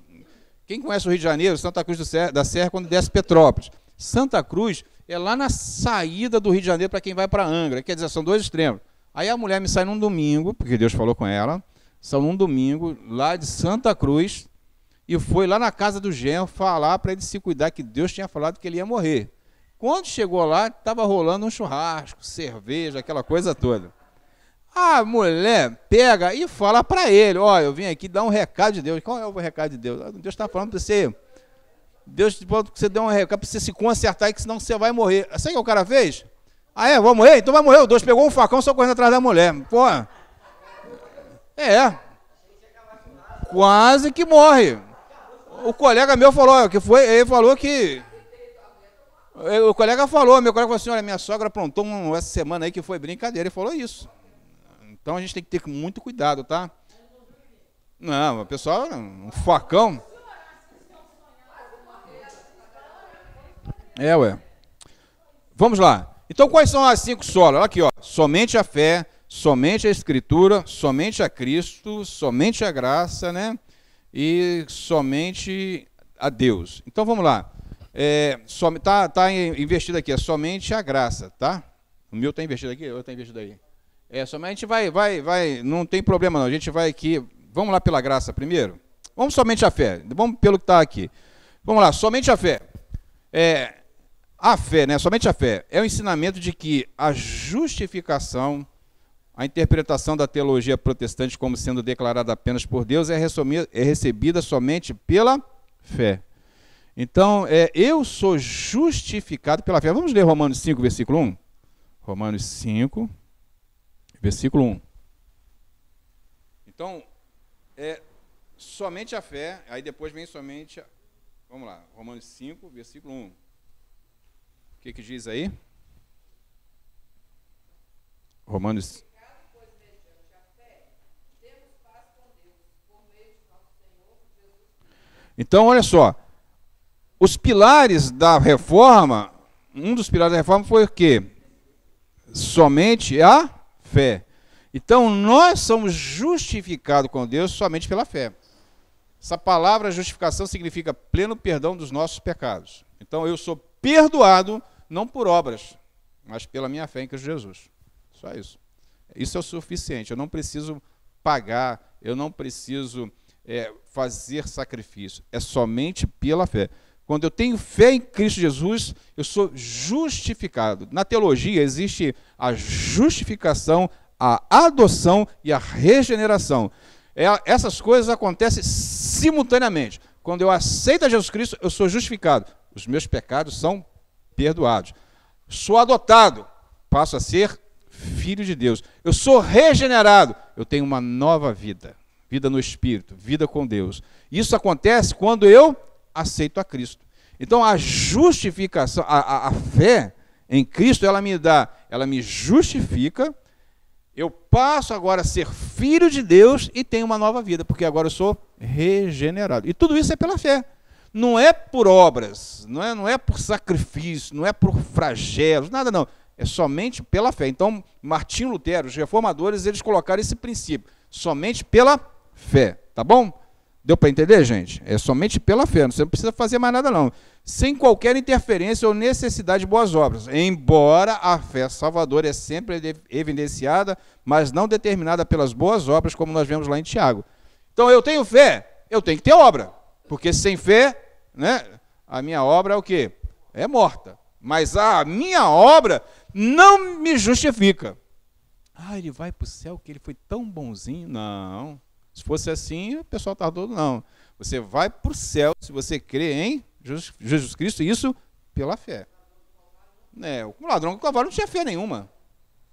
Quem conhece o Rio de Janeiro, Santa Cruz da Serra, quando desce Petrópolis. Santa Cruz é lá na saída do Rio de Janeiro para quem vai para Angra, quer dizer, são dois extremos. Aí a mulher me sai num domingo, porque Deus falou com ela, saiu num domingo lá de Santa Cruz e foi lá na casa do genro falar para ele se cuidar, que Deus tinha falado que ele ia morrer. Quando chegou lá, estava rolando um churrasco, cerveja, aquela coisa toda. A mulher pega e fala para ele, ó, eu vim aqui dar um recado de Deus. Qual é o recado de Deus? Deus está falando para você, Deus te falou que você deu um recado para você se consertar e que senão você vai morrer. Sabe o que o cara fez? Vou morrer? Então vai morrer. O Deus pegou um facão só correndo atrás da mulher. Pô, quase que morre. O colega meu falou que foi, ele falou que... O colega falou, meu colega falou assim, olha, minha sogra aprontou essa semana aí que foi brincadeira. Ele falou isso. Então a gente tem que ter muito cuidado, tá? Não, o pessoal, um facão... Vamos lá. Então, quais são as 5 solas? Aqui, ó. Somente a fé, somente a Escritura, somente a Cristo, somente a graça, né? E somente a Deus. Então, vamos lá. Tá investido aqui, é somente a graça, tá? O meu está investido aqui, ou está investido aí? Somente vai, não tem problema não. A gente vai aqui, vamos lá pela graça primeiro? Vamos somente a fé, vamos pelo que está aqui. Vamos lá, somente a fé. A fé, né? Somente a fé é o ensinamento de que a justificação, a interpretação da teologia protestante como sendo declarada apenas por Deus é recebida somente pela fé. Então, eu sou justificado pela fé. Vamos ler Romanos 5, versículo 1? Romanos 5, versículo 1. Então, somente a fé, aí depois vem somente... Vamos lá, Romanos 5, versículo 1. O que diz aí? Romanos... Então, olha só, os pilares da reforma, um dos pilares da reforma foi o quê? Somente a fé. Então, nós somos justificados com Deus somente pela fé. Essa palavra justificação significa pleno perdão dos nossos pecados. Então, eu sou perdoado não por obras, mas pela minha fé em Cristo Jesus. Só isso. Isso é o suficiente. Eu não preciso pagar, eu não preciso fazer sacrifício. É somente pela fé. Quando eu tenho fé em Cristo Jesus, eu sou justificado. Na teologia existe a justificação, a adoção e a regeneração. Essas coisas acontecem simultaneamente. Quando eu aceito a Jesus Cristo, eu sou justificado. Os meus pecados são perdoados. Sou adotado, passo a ser filho de Deus. Eu sou regenerado, eu tenho uma nova vida. Vida no Espírito, vida com Deus. Isso acontece quando eu aceito a Cristo. Então a justificação, a fé em Cristo, ela me justifica, eu passo agora a ser filho de Deus e tenho uma nova vida, porque agora eu sou regenerado. E tudo isso é pela fé. Não é por obras, não é por sacrifício, não é por flagelos, nada não. É somente pela fé. Então, Martinho Lutero, os reformadores, eles colocaram esse princípio. Somente pela fé, tá bom? Deu para entender, gente? É somente pela fé, você não precisa fazer mais nada não. Sem qualquer interferência ou necessidade de boas obras. Embora a fé salvadora é sempre evidenciada, mas não determinada pelas boas obras, como nós vemos lá em Tiago. Então eu tenho fé, eu tenho que ter obra. Porque sem fé, né, a minha obra é o quê? É morta. Mas a minha obra não me justifica. Ele vai para o céu que ele foi tão bonzinho? Não. Se fosse assim, o pessoal estava todo, não. Você vai para o céu se você crê em Jesus Cristo, isso pela fé. O ladrão do cavalo não tinha fé nenhuma.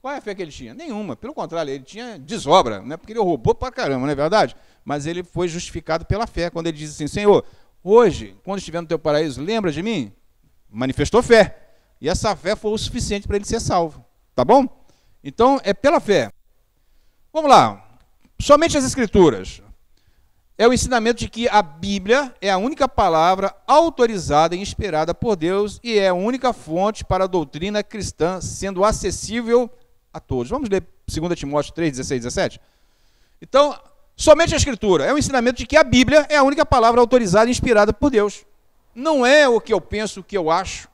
Qual é a fé que ele tinha? Nenhuma. Pelo contrário, ele tinha desobra, né? Porque ele roubou pra caramba, não é verdade? Mas ele foi justificado pela fé, quando ele diz assim, Senhor, hoje, quando estiver no teu paraíso, lembra de mim? Manifestou fé. E essa fé foi o suficiente para ele ser salvo. Tá bom? Então, é pela fé. Vamos lá. Somente as Escrituras. É o ensinamento de que a Bíblia é a única palavra autorizada e inspirada por Deus e é a única fonte para a doutrina cristã, sendo acessível a todos. Vamos ler 2 Timóteo 3, 16, 17? Então, somente a Escritura é o ensinamento de que a Bíblia é a única palavra autorizada e inspirada por Deus. Não é o que eu penso, o que eu acho.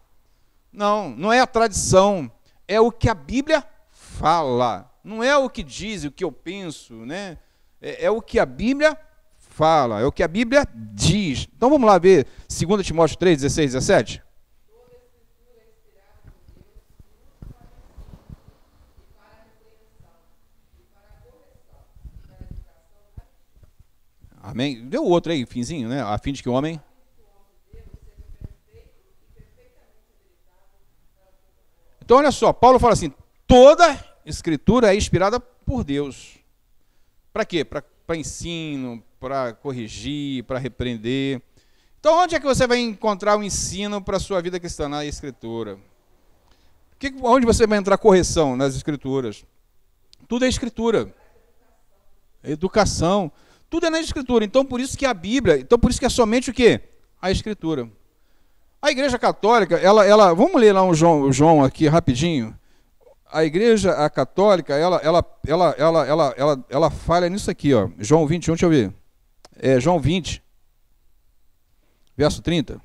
Não é a tradição. É o que a Bíblia fala. Não é o que diz, o que eu penso, né? É o que a Bíblia fala, é o que a Bíblia diz. Então vamos lá ver 2 Timóteo 3, 16, 17. Amém? Deu outro aí, finzinho, né? A fim de que o homem... Então olha só, Paulo fala assim, toda Escritura é inspirada por Deus. Para quê? Para ensino, para corrigir, para repreender. Então, onde é que você vai encontrar o ensino para a sua vida cristã? Na Escritura. Onde você vai entrar correção? Nas Escrituras. Tudo é Escritura. Educação. Tudo é na Escritura. Então, por isso que a Bíblia, então por isso que é somente o quê? A Escritura. A Igreja Católica, vamos ler lá o João aqui rapidinho. A Igreja Católica, ela falha nisso aqui, ó. João 21, deixa eu ver. João 20, verso 30.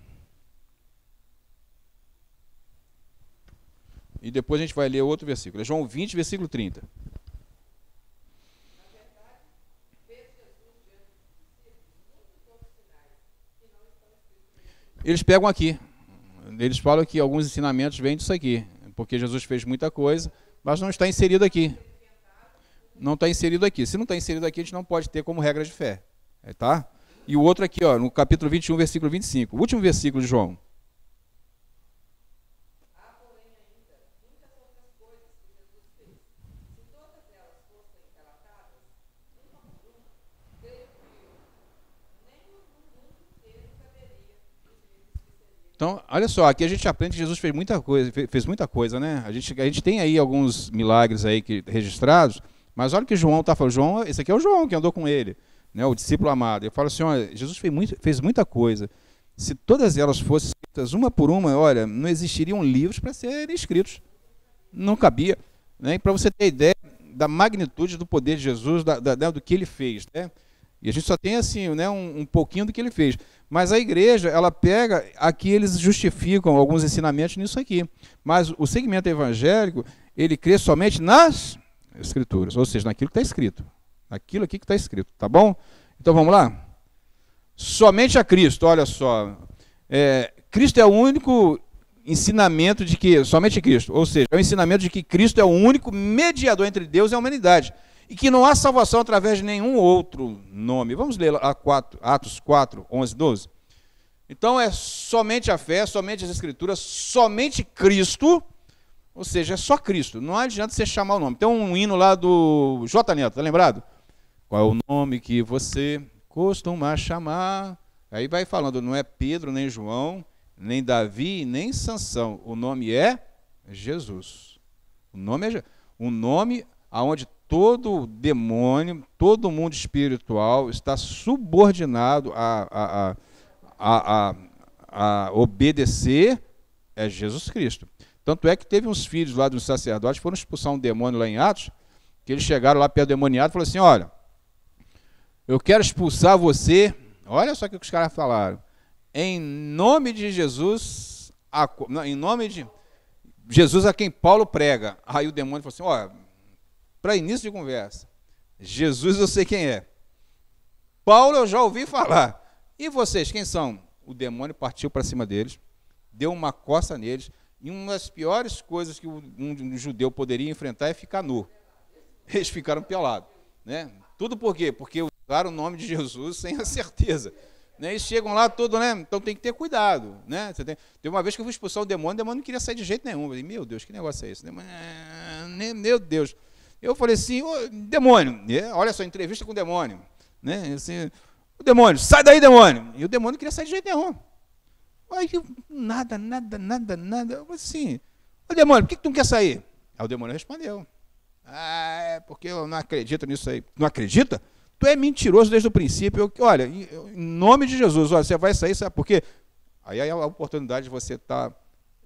E depois a gente vai ler outro versículo. É João 20, versículo 30. Eles pegam aqui. Eles falam que alguns ensinamentos vêm disso aqui. Porque Jesus fez muita coisa, mas não está inserido aqui. Não está inserido aqui. Se não está inserido aqui, a gente não pode ter como regra de fé. Tá? E o outro aqui, ó, no capítulo 21, versículo 25. O último versículo de João. Então, olha só, aqui a gente aprende que Jesus fez muita coisa, né? A gente tem aí alguns milagres aí registrados, mas olha o que João está falando. João, esse aqui é o João que andou com ele, né? O discípulo amado. Ele fala assim, olha, Jesus fez muita coisa. Se todas elas fossem escritas uma por uma, olha, não existiriam livros para serem escritos. Não cabia. Né? E para você ter ideia da magnitude do poder de Jesus, do que ele fez, né? E a gente só tem assim, né, um pouquinho do que ele fez. Mas a igreja, ela pega, aqui eles justificam alguns ensinamentos nisso aqui. Mas o segmento evangélico, ele crê somente nas escrituras, ou seja, naquilo que está escrito. Naquilo aqui que está escrito, tá bom? Então vamos lá? Somente a Cristo, olha só. Cristo é o único ensinamento de que, somente Cristo, ou seja, é o ensinamento de que Cristo é o único mediador entre Deus e a humanidade. E que não há salvação através de nenhum outro nome. Vamos ler Atos 4, 11, 12. Então é somente a fé, somente as escrituras, somente Cristo, ou seja, é só Cristo. Não adianta você chamar o nome. Tem um hino lá do J. Neto, tá lembrado? Qual é o nome que você costuma chamar? Aí vai falando, não é Pedro, nem João, nem Davi, nem Sansão. O nome é Jesus. O nome é um nome aonde todo demônio, todo mundo espiritual está subordinado a obedecer a Jesus Cristo. Tanto é que teve uns filhos lá dos sacerdotes que foram expulsar um demônio lá em Atos, que eles chegaram lá perto do demoniado e falaram assim, olha, eu quero expulsar você, olha só o que os caras falaram, em nome de Jesus, em nome de Jesus a quem Paulo prega. Aí o demônio falou assim, olha, para início de conversa, Jesus eu sei quem é, Paulo eu já ouvi falar, e vocês, quem são? O demônio partiu para cima deles, deu uma coça neles, e uma das piores coisas que um judeu poderia enfrentar é ficar nu. Eles ficaram pelados, né? Tudo por quê? Porque usaram o nome de Jesus sem a certeza, né? Eles chegam lá todo, né? Então tem que ter cuidado, né? Teve uma vez que eu fui expulsar o demônio não queria sair de jeito nenhum. Eu falei, meu Deus, que negócio é esse? Demônio, meu Deus. Eu falei assim, demônio, olha só, entrevista com o demônio, né? Assim, o demônio, sai daí, demônio. E o demônio não queria sair de jeito nenhum. Aí, nada. Eu falei assim, ô demônio, por que tu não quer sair? Aí o demônio respondeu, é porque eu não acredito nisso aí. Não acredita? Tu é mentiroso desde o princípio. Olha, em nome de Jesus, olha, você vai sair, sabe por quê? Aí é a oportunidade de você estar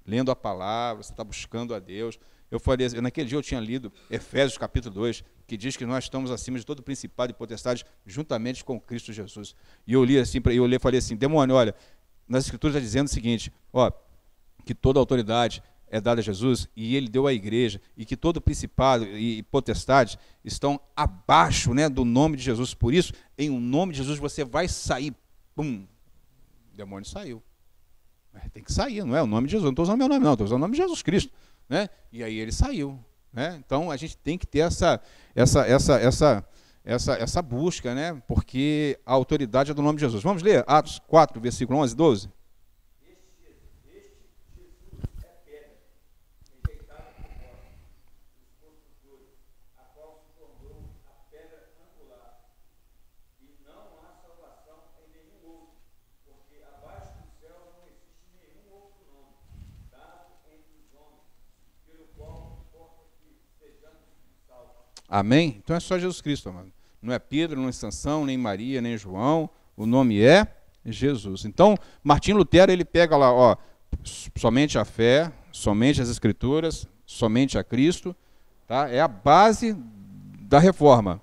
lendo a palavra, você está buscando a Deus. Eu falei, naquele dia eu tinha lido Efésios capítulo 2, que diz que nós estamos acima de todo principado e potestade, juntamente com Cristo Jesus. E eu li assim, falei assim, demônio, olha, nas escrituras está dizendo o seguinte, ó, que toda autoridade é dada a Jesus, e ele deu à igreja, e que todo principado e potestade estão abaixo, né, do nome de Jesus. Por isso, em o nome de Jesus, você vai sair. Pum! O demônio saiu. Tem que sair, não é o nome de Jesus. Não estou usando meu nome, não, estou usando o nome de Jesus Cristo. Né? E aí ele saiu. Né? Então, a gente tem que ter essa busca, né? Porque a autoridade é do nome de Jesus. Vamos ler Atos 4, versículo 11 e 12? Amém? Então é só Jesus Cristo, amado. Não é Pedro, não é Sansão, nem Maria, nem João. O nome é Jesus. Então, Martim Lutero, ele pega lá, ó, somente a fé, somente as Escrituras, somente a Cristo, tá? É a base da reforma.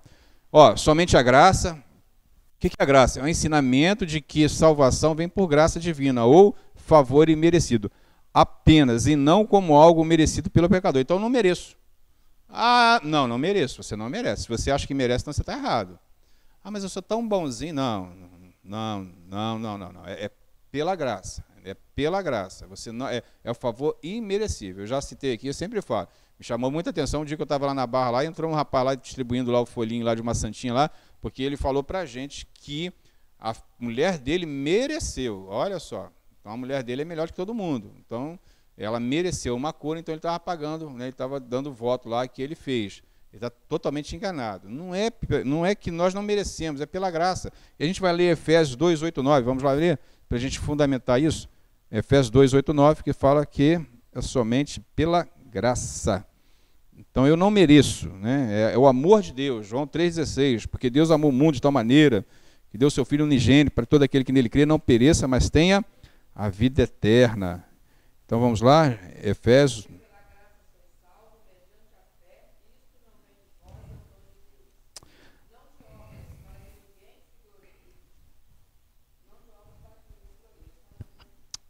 Ó, somente a graça. O que é a graça? É um ensinamento de que salvação vem por graça divina, ou favor imerecido. Apenas, e não como algo merecido pelo pecador. Então, eu não mereço. Ah, não mereço, você não merece. Se você acha que merece, então você está errado. Ah, mas eu sou tão bonzinho. Não. É pela graça. é pela graça. Você não é o favor imerecível. Eu já citei aqui, eu sempre falo. Me chamou muita atenção um dia que eu estava lá na Barra, lá, entrou um rapaz lá distribuindo lá o folhinho lá de uma santinha lá, porque ele falou pra gente que a mulher dele mereceu. Olha só, então a mulher dele é melhor que todo mundo. Então, ela mereceu uma cura, então ele estava pagando, né, ele estava dando voto lá que ele fez. Ele está totalmente enganado. Não é que nós não merecemos, é pela graça. E a gente vai ler Efésios 2, 8, 9. Vamos lá ler, para a gente fundamentar isso. Efésios 2, 8, 9, que fala que é somente pela graça. Então eu não mereço, né? É o amor de Deus, João 3,16, porque Deus amou o mundo de tal maneira que deu seu Filho unigênito para todo aquele que nele crê não pereça, mas tenha a vida eterna. Então vamos lá, Efésios.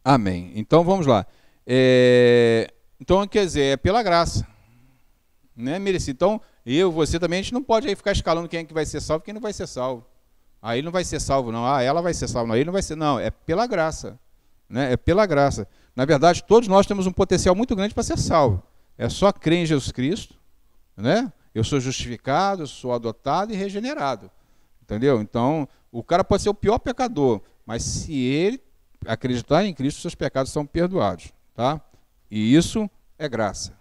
Amém. Então vamos lá. Então quer dizer, é pela graça. Não é merecido. Então, você também, a gente não pode aí ficar escalando quem é que vai ser salvo e quem não vai ser salvo. Aí ele não vai ser salvo, não. Ah, ela vai ser salva, não. Ele não vai ser. Não, é pela graça. Né? É pela graça. Na verdade, todos nós temos um potencial muito grande para ser salvo. É só crer em Jesus Cristo, né? Eu sou justificado, eu sou adotado e regenerado. Entendeu? Então, o cara pode ser o pior pecador, mas se ele acreditar em Cristo, seus pecados são perdoados. Tá? E isso é graça.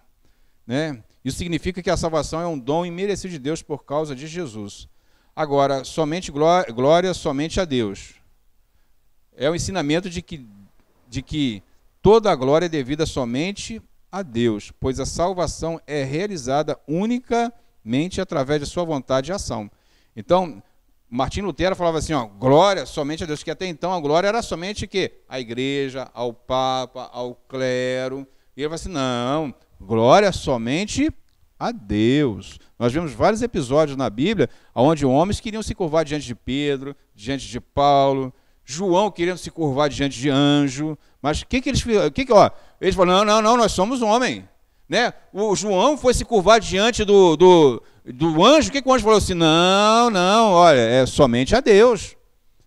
Né? Isso significa que a salvação é um dom imerecido de Deus por causa de Jesus. Agora, somente glória somente a Deus. É o ensinamento de que toda a glória é devida somente a Deus, pois a salvação é realizada unicamente através de sua vontade e ação. Então, Martim Lutero falava assim, ó, glória somente a Deus, que até então a glória era somente que a igreja, ao Papa, ao clero. E ele falou assim, não, glória somente a Deus. Nós vemos vários episódios na Bíblia onde homens queriam se curvar diante de Pedro, diante de Paulo, João querendo se curvar diante de anjo, mas eles falaram, não, nós somos homem. Né? O João foi se curvar diante do anjo, o que o anjo falou assim? Não, olha, é somente a Deus.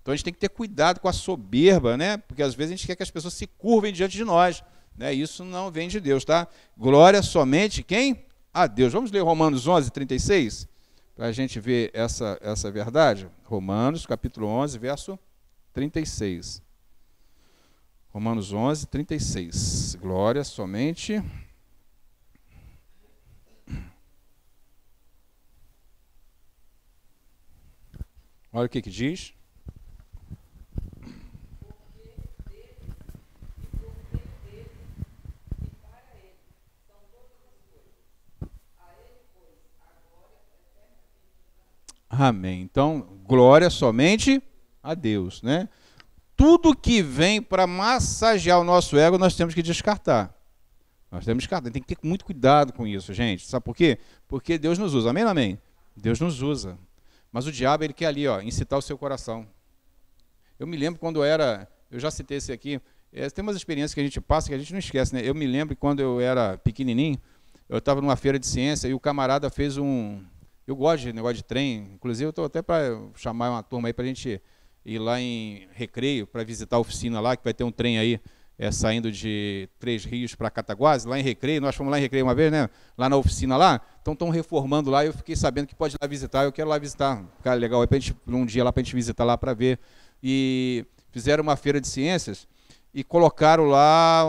Então a gente tem que ter cuidado com a soberba, né? Porque às vezes a gente quer que as pessoas se curvem diante de nós. Né? Isso não vem de Deus, tá? Glória somente quem? A Deus. Vamos ler Romanos 11, 36, para a gente ver essa verdade. Romanos, capítulo 11, verso 36. Romanos 11, 36. Glória somente. Olha o que diz. Amém. Então, glória somente a Deus, né? Tudo que vem para massagear o nosso ego, nós temos que descartar. Nós temos que descartar. Tem que ter muito cuidado com isso, gente. Sabe por quê? Porque Deus nos usa. Amém, amém? Deus nos usa. Mas o diabo, ele quer ali, ó, incitar o seu coração. Eu me lembro quando eu já citei esse aqui, tem umas experiências que a gente passa que a gente não esquece, né? Eu me lembro quando eu era pequenininho, eu estava numa feira de ciência e o camarada fez eu gosto de negócio de trem, inclusive eu estou até para chamar uma turma aí para a gente ir lá em Recreio, para visitar a oficina lá, que vai ter um trem aí, saindo de Três Rios para Cataguases, lá em Recreio, nós fomos lá em Recreio uma vez, né? Lá na oficina lá, então estão reformando lá, eu fiquei sabendo que pode ir lá visitar, eu quero lá visitar, cara, legal, aí um dia lá para a gente visitar lá para ver. E fizeram uma feira de ciências e colocaram lá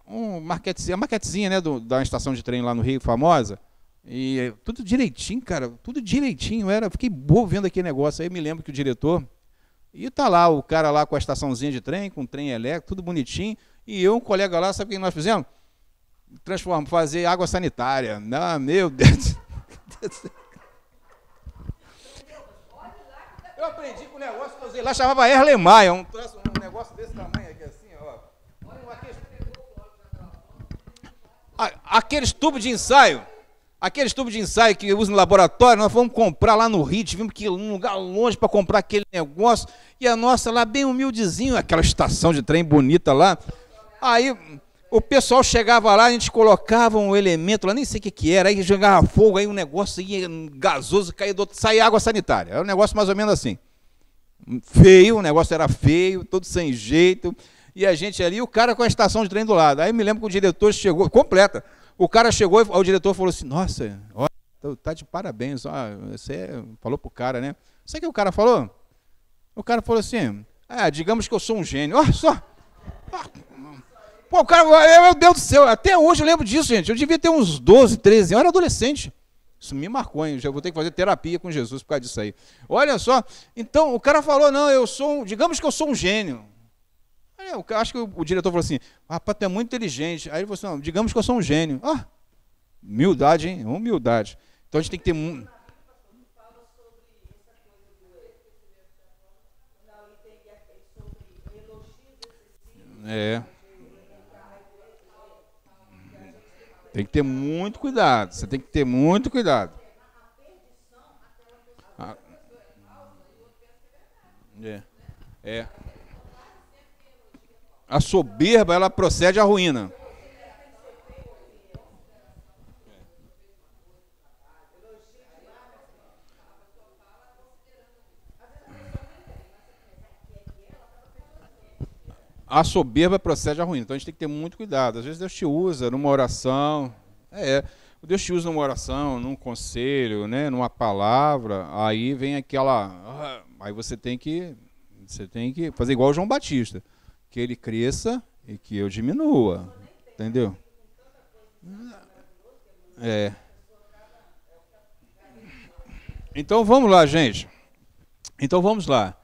uma maquetezinha, né, da estação de trem lá no Rio, famosa, e tudo direitinho, cara, tudo direitinho, fiquei bobo vendo aquele negócio, aí me lembro que o diretor, e tá lá o cara lá com a estaçãozinha de trem, com trem elétrico, tudo bonitinho, e um colega lá, sabe o que nós fizemos? Fazer água sanitária. Não, meu Deus. Eu aprendi com o negócio que eu usei lá, chamava Erlenmeyer, um negócio desse tamanho aqui assim, ó. Aqueles tubos de ensaio, que usa no laboratório, nós fomos comprar lá no Rio, tivemos que ir num lugar longe para comprar aquele negócio, e a nossa lá bem humildezinho, aquela estação de trem bonita lá. Aí o pessoal chegava lá, a gente colocava um elemento lá, nem sei o que era, aí jogava fogo, aí um negócio ia gasoso, caía do outro, saía água sanitária. Era um negócio mais ou menos assim. Feio, o negócio era feio, todo sem jeito. E a gente ali, o cara com a estação de trem do lado. Aí me lembro que o diretor chegou, completa. O cara chegou e o diretor falou assim, nossa, ó, tá de parabéns. Ó, você falou pro cara, né? Sabe o que o cara falou? O cara falou assim, digamos que eu sou um gênio. Olha só. Pô, o cara, meu Deus do céu, até hoje eu lembro disso, gente. Eu devia ter uns 12, 13 anos, eu era adolescente. Isso me marcou, hein? Já vou ter que fazer terapia com Jesus por causa disso aí. Olha só, então o cara falou, não, digamos que eu sou um gênio. Eu acho que o diretor falou assim, rapaz, tu é muito inteligente. Aí ele falou assim, não, digamos que eu sou um gênio. Humildade, hein? Humildade. Então a gente tem que ter... Tem que ter muito cuidado. Você tem que ter muito cuidado. A soberba, ela procede à ruína. A soberba procede à ruína. Então a gente tem que ter muito cuidado. Às vezes Deus te usa numa oração. Deus te usa numa oração, num conselho, né, numa palavra. Aí vem aquela. Aí você tem que fazer igual o João Batista. Que ele cresça e que eu diminua. Entendeu? Então vamos lá, gente. Então vamos lá.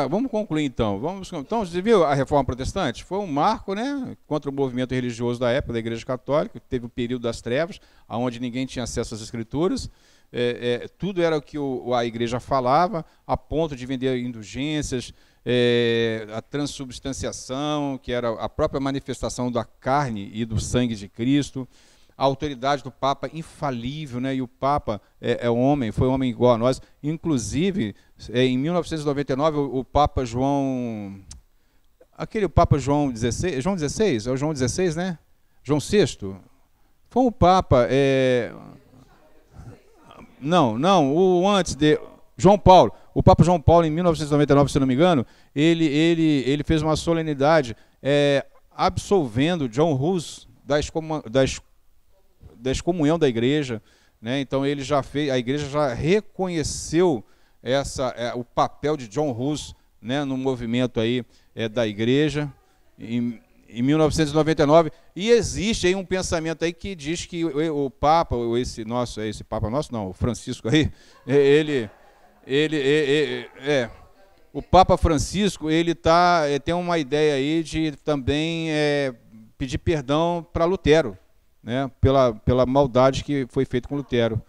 Vamos concluir então. Então, você viu a Reforma Protestante? Foi um marco, né, contra o movimento religioso da época da Igreja Católica, que teve o período das trevas, onde ninguém tinha acesso às Escrituras. Tudo era o que a Igreja falava, a ponto de vender indulgências, a transubstanciação, que era a própria manifestação da carne e do sangue de Cristo. A autoridade do Papa infalível, né? E o Papa foi um homem igual a nós. Inclusive, em 1999, o Papa João... Aquele Papa João XVI, é o João XVI, né? João VI. Foi um Papa... Não, o antes de... João Paulo. O Papa João Paulo, em 1999, se não me engano, ele fez uma solenidade absolvendo John Hus da excomunhão da igreja, né? Então ele já fez, a igreja já reconheceu o papel de John Hus, né, no movimento aí da igreja em 1999, e existe aí um pensamento aí que diz que o Papa, esse Papa nosso não, o Francisco aí, o Papa Francisco, ele tem uma ideia aí de também pedir perdão para Lutero, né, pela maldade que foi feita com Lutero.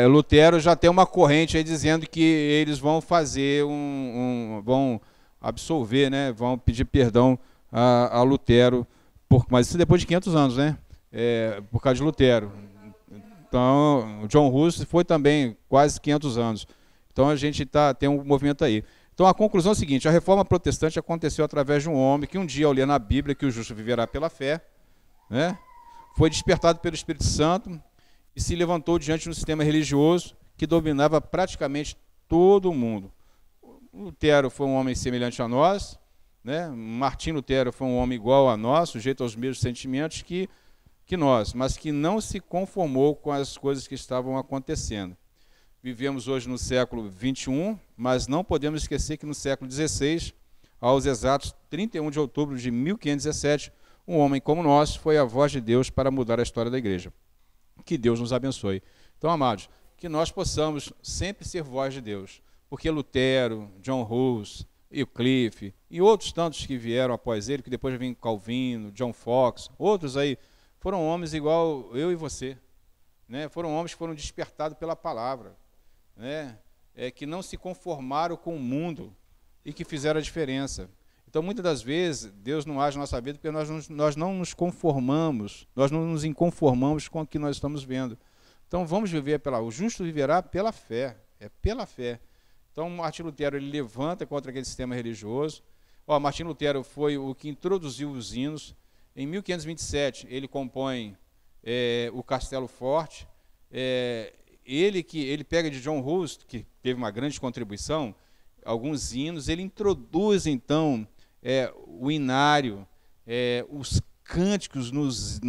Lutero já tem uma corrente aí dizendo que eles vão fazer vão absolver, né, vão pedir perdão a Lutero, mas isso depois de 500 anos, né, por causa de Lutero. Então, John Hus foi também quase 500 anos. Então a gente tem um movimento aí. Então a conclusão é a seguinte: a Reforma Protestante aconteceu através de um homem que um dia, ao ler na Bíblia que o justo viverá pela fé, né, foi despertado pelo Espírito Santo e se levantou diante de um sistema religioso que dominava praticamente todo o mundo. Lutero foi um homem semelhante a nós, né? Martim Lutero foi um homem igual a nós, sujeito aos mesmos sentimentos que nós, mas que não se conformou com as coisas que estavam acontecendo. Vivemos hoje no século XXI, mas não podemos esquecer que no século XVI, aos exatos 31 de outubro de 1517, um homem como nós foi a voz de Deus para mudar a história da igreja. Que Deus nos abençoe. Então, amados, que nós possamos sempre ser voz de Deus, porque Lutero, John Hus, Wycliffe e outros tantos que vieram após ele, que depois vem Calvino, John Fox, outros aí, foram homens igual eu e você, né? Foram homens que foram despertados pela palavra, né? Que não se conformaram com o mundo e que fizeram a diferença. Então, muitas das vezes, Deus não age na nossa vida porque nós não nos conformamos, nós não nos inconformamos com o que nós estamos vendo. Então, vamos viver o justo viverá pela fé, pela fé. Então, Martim Lutero, ele levanta contra aquele sistema religioso. Martim Lutero foi o que introduziu os hinos. Em 1527, ele compõe o Castelo Forte. ele pega de John Hus, que teve uma grande contribuição, alguns hinos, ele introduz, então, o inário, os cânticos nas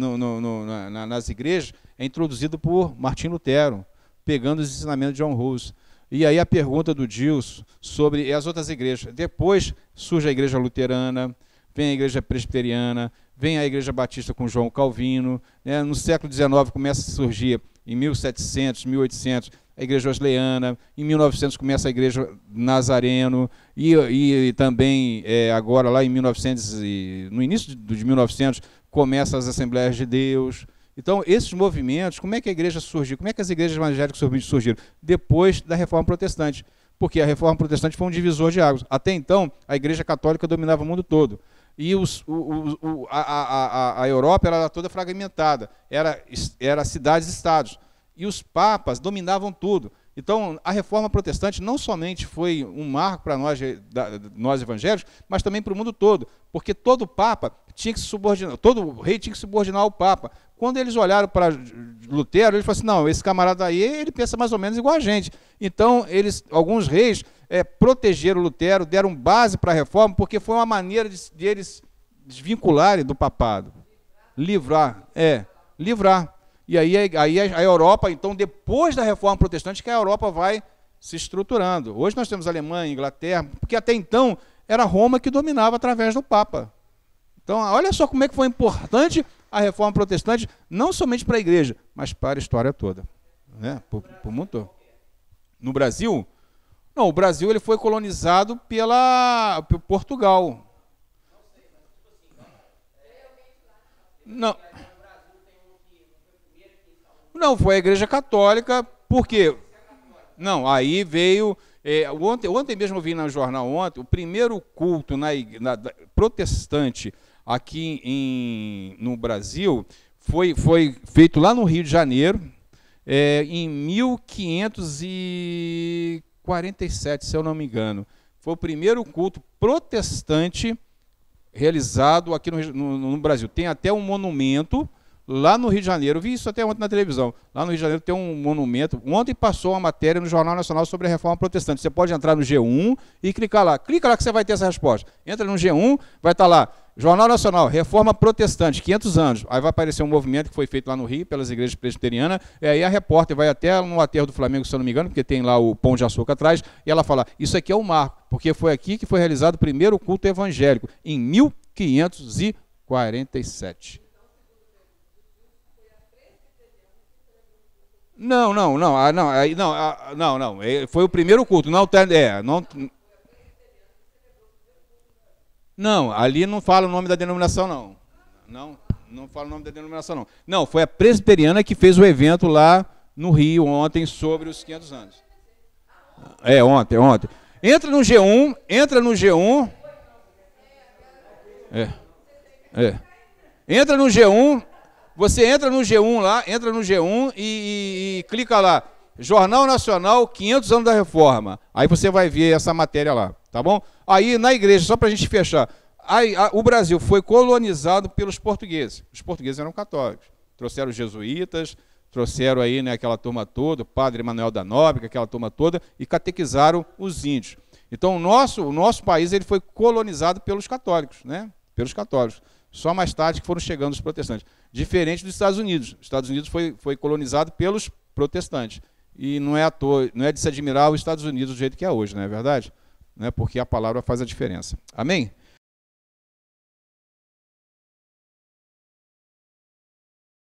igrejas, é introduzido por Martim Lutero, pegando os ensinamentos de John Hus. E aí a pergunta do Gilson sobre as outras igrejas. Depois surge a igreja luterana, vem a igreja presbiteriana, vem a igreja batista com João Calvino, né? No século XIX começa a surgir, em 1700, 1800, a igreja wesleyana, em 1900 começa a igreja Nazareno, e também agora lá em 1900, no início de 1900, começa as Assembleias de Deus. Então, esses movimentos, como é que a igreja surgiu? Como é que as igrejas evangélicas surgiram? Depois da Reforma Protestante, porque a Reforma Protestante foi um divisor de águas. Até então, a igreja católica dominava o mundo todo. E a Europa era toda fragmentada, era cidades-estados. E os papas dominavam tudo. Então, a Reforma Protestante não somente foi um marco para nós evangélicos, mas também para o mundo todo, porque todo papa tinha que se subordinar, todo rei tinha que se subordinar ao papa. Quando eles olharam para Lutero, eles falaram assim, não, esse camarada aí, ele pensa mais ou menos igual a gente. Então, alguns reis protegeram Lutero, deram base para a reforma, porque foi uma maneira de eles desvincularem do papado. Livrar. E aí a Europa, então, depois da Reforma Protestante, que a Europa vai se estruturando. Hoje nós temos Alemanha, Inglaterra, porque até então era Roma que dominava através do Papa. Então, olha só como é que foi importante a Reforma Protestante, não somente para a igreja, mas para a história toda, né? Por mundo todo. No Brasil? Não, o Brasil ele foi colonizado por Portugal. Não. Não, foi a Igreja Católica, por quê? Não, aí veio... ontem mesmo eu vi no jornal, o primeiro culto protestante aqui no Brasil foi feito lá no Rio de Janeiro, em 1547, se eu não me engano. Foi o primeiro culto protestante realizado aqui no Brasil. Tem até um monumento... Lá no Rio de Janeiro, eu vi isso até ontem na televisão, lá no Rio de Janeiro tem um monumento, ontem passou uma matéria no Jornal Nacional sobre a Reforma Protestante, você pode entrar no G1 e clica lá que você vai ter essa resposta. Entra no G1, vai estar lá, Jornal Nacional, Reforma Protestante, 500 anos, aí vai aparecer um movimento que foi feito lá no Rio, pelas igrejas presbiterianas, e aí a repórter vai até no aterro do Flamengo, se eu não me engano, porque tem lá o Pão de Açúcar atrás, e ela fala, isso aqui é um marco, porque foi aqui que foi realizado o primeiro culto evangélico, em 1547. Não. Foi o primeiro culto. Não, ali não fala o nome da denominação, não. Não fala o nome da denominação, não. Não, foi a presbiteriana que fez o evento lá no Rio ontem sobre os 500 anos. Ontem. Entra no G1. Entra no G1 Você entra no G1 lá, e clica lá, Jornal Nacional, 500 anos da Reforma. Aí você vai ver essa matéria lá, tá bom? Aí na igreja, só para a gente fechar, o Brasil foi colonizado pelos portugueses. Os portugueses eram católicos. Trouxeram os jesuítas, trouxeram aí, né, aquela turma toda, o padre Manuel da Nóbrega, aquela turma toda, e catequizaram os índios. Então o nosso país ele foi colonizado pelos católicos, né? Pelos católicos. Só mais tarde que foram chegando os protestantes. Diferente dos Estados Unidos. Os Estados Unidos foi colonizado pelos protestantes. E não é à toa, não é de se admirar os Estados Unidos do jeito que é hoje, não é verdade? Né? Porque a palavra faz a diferença. Amém?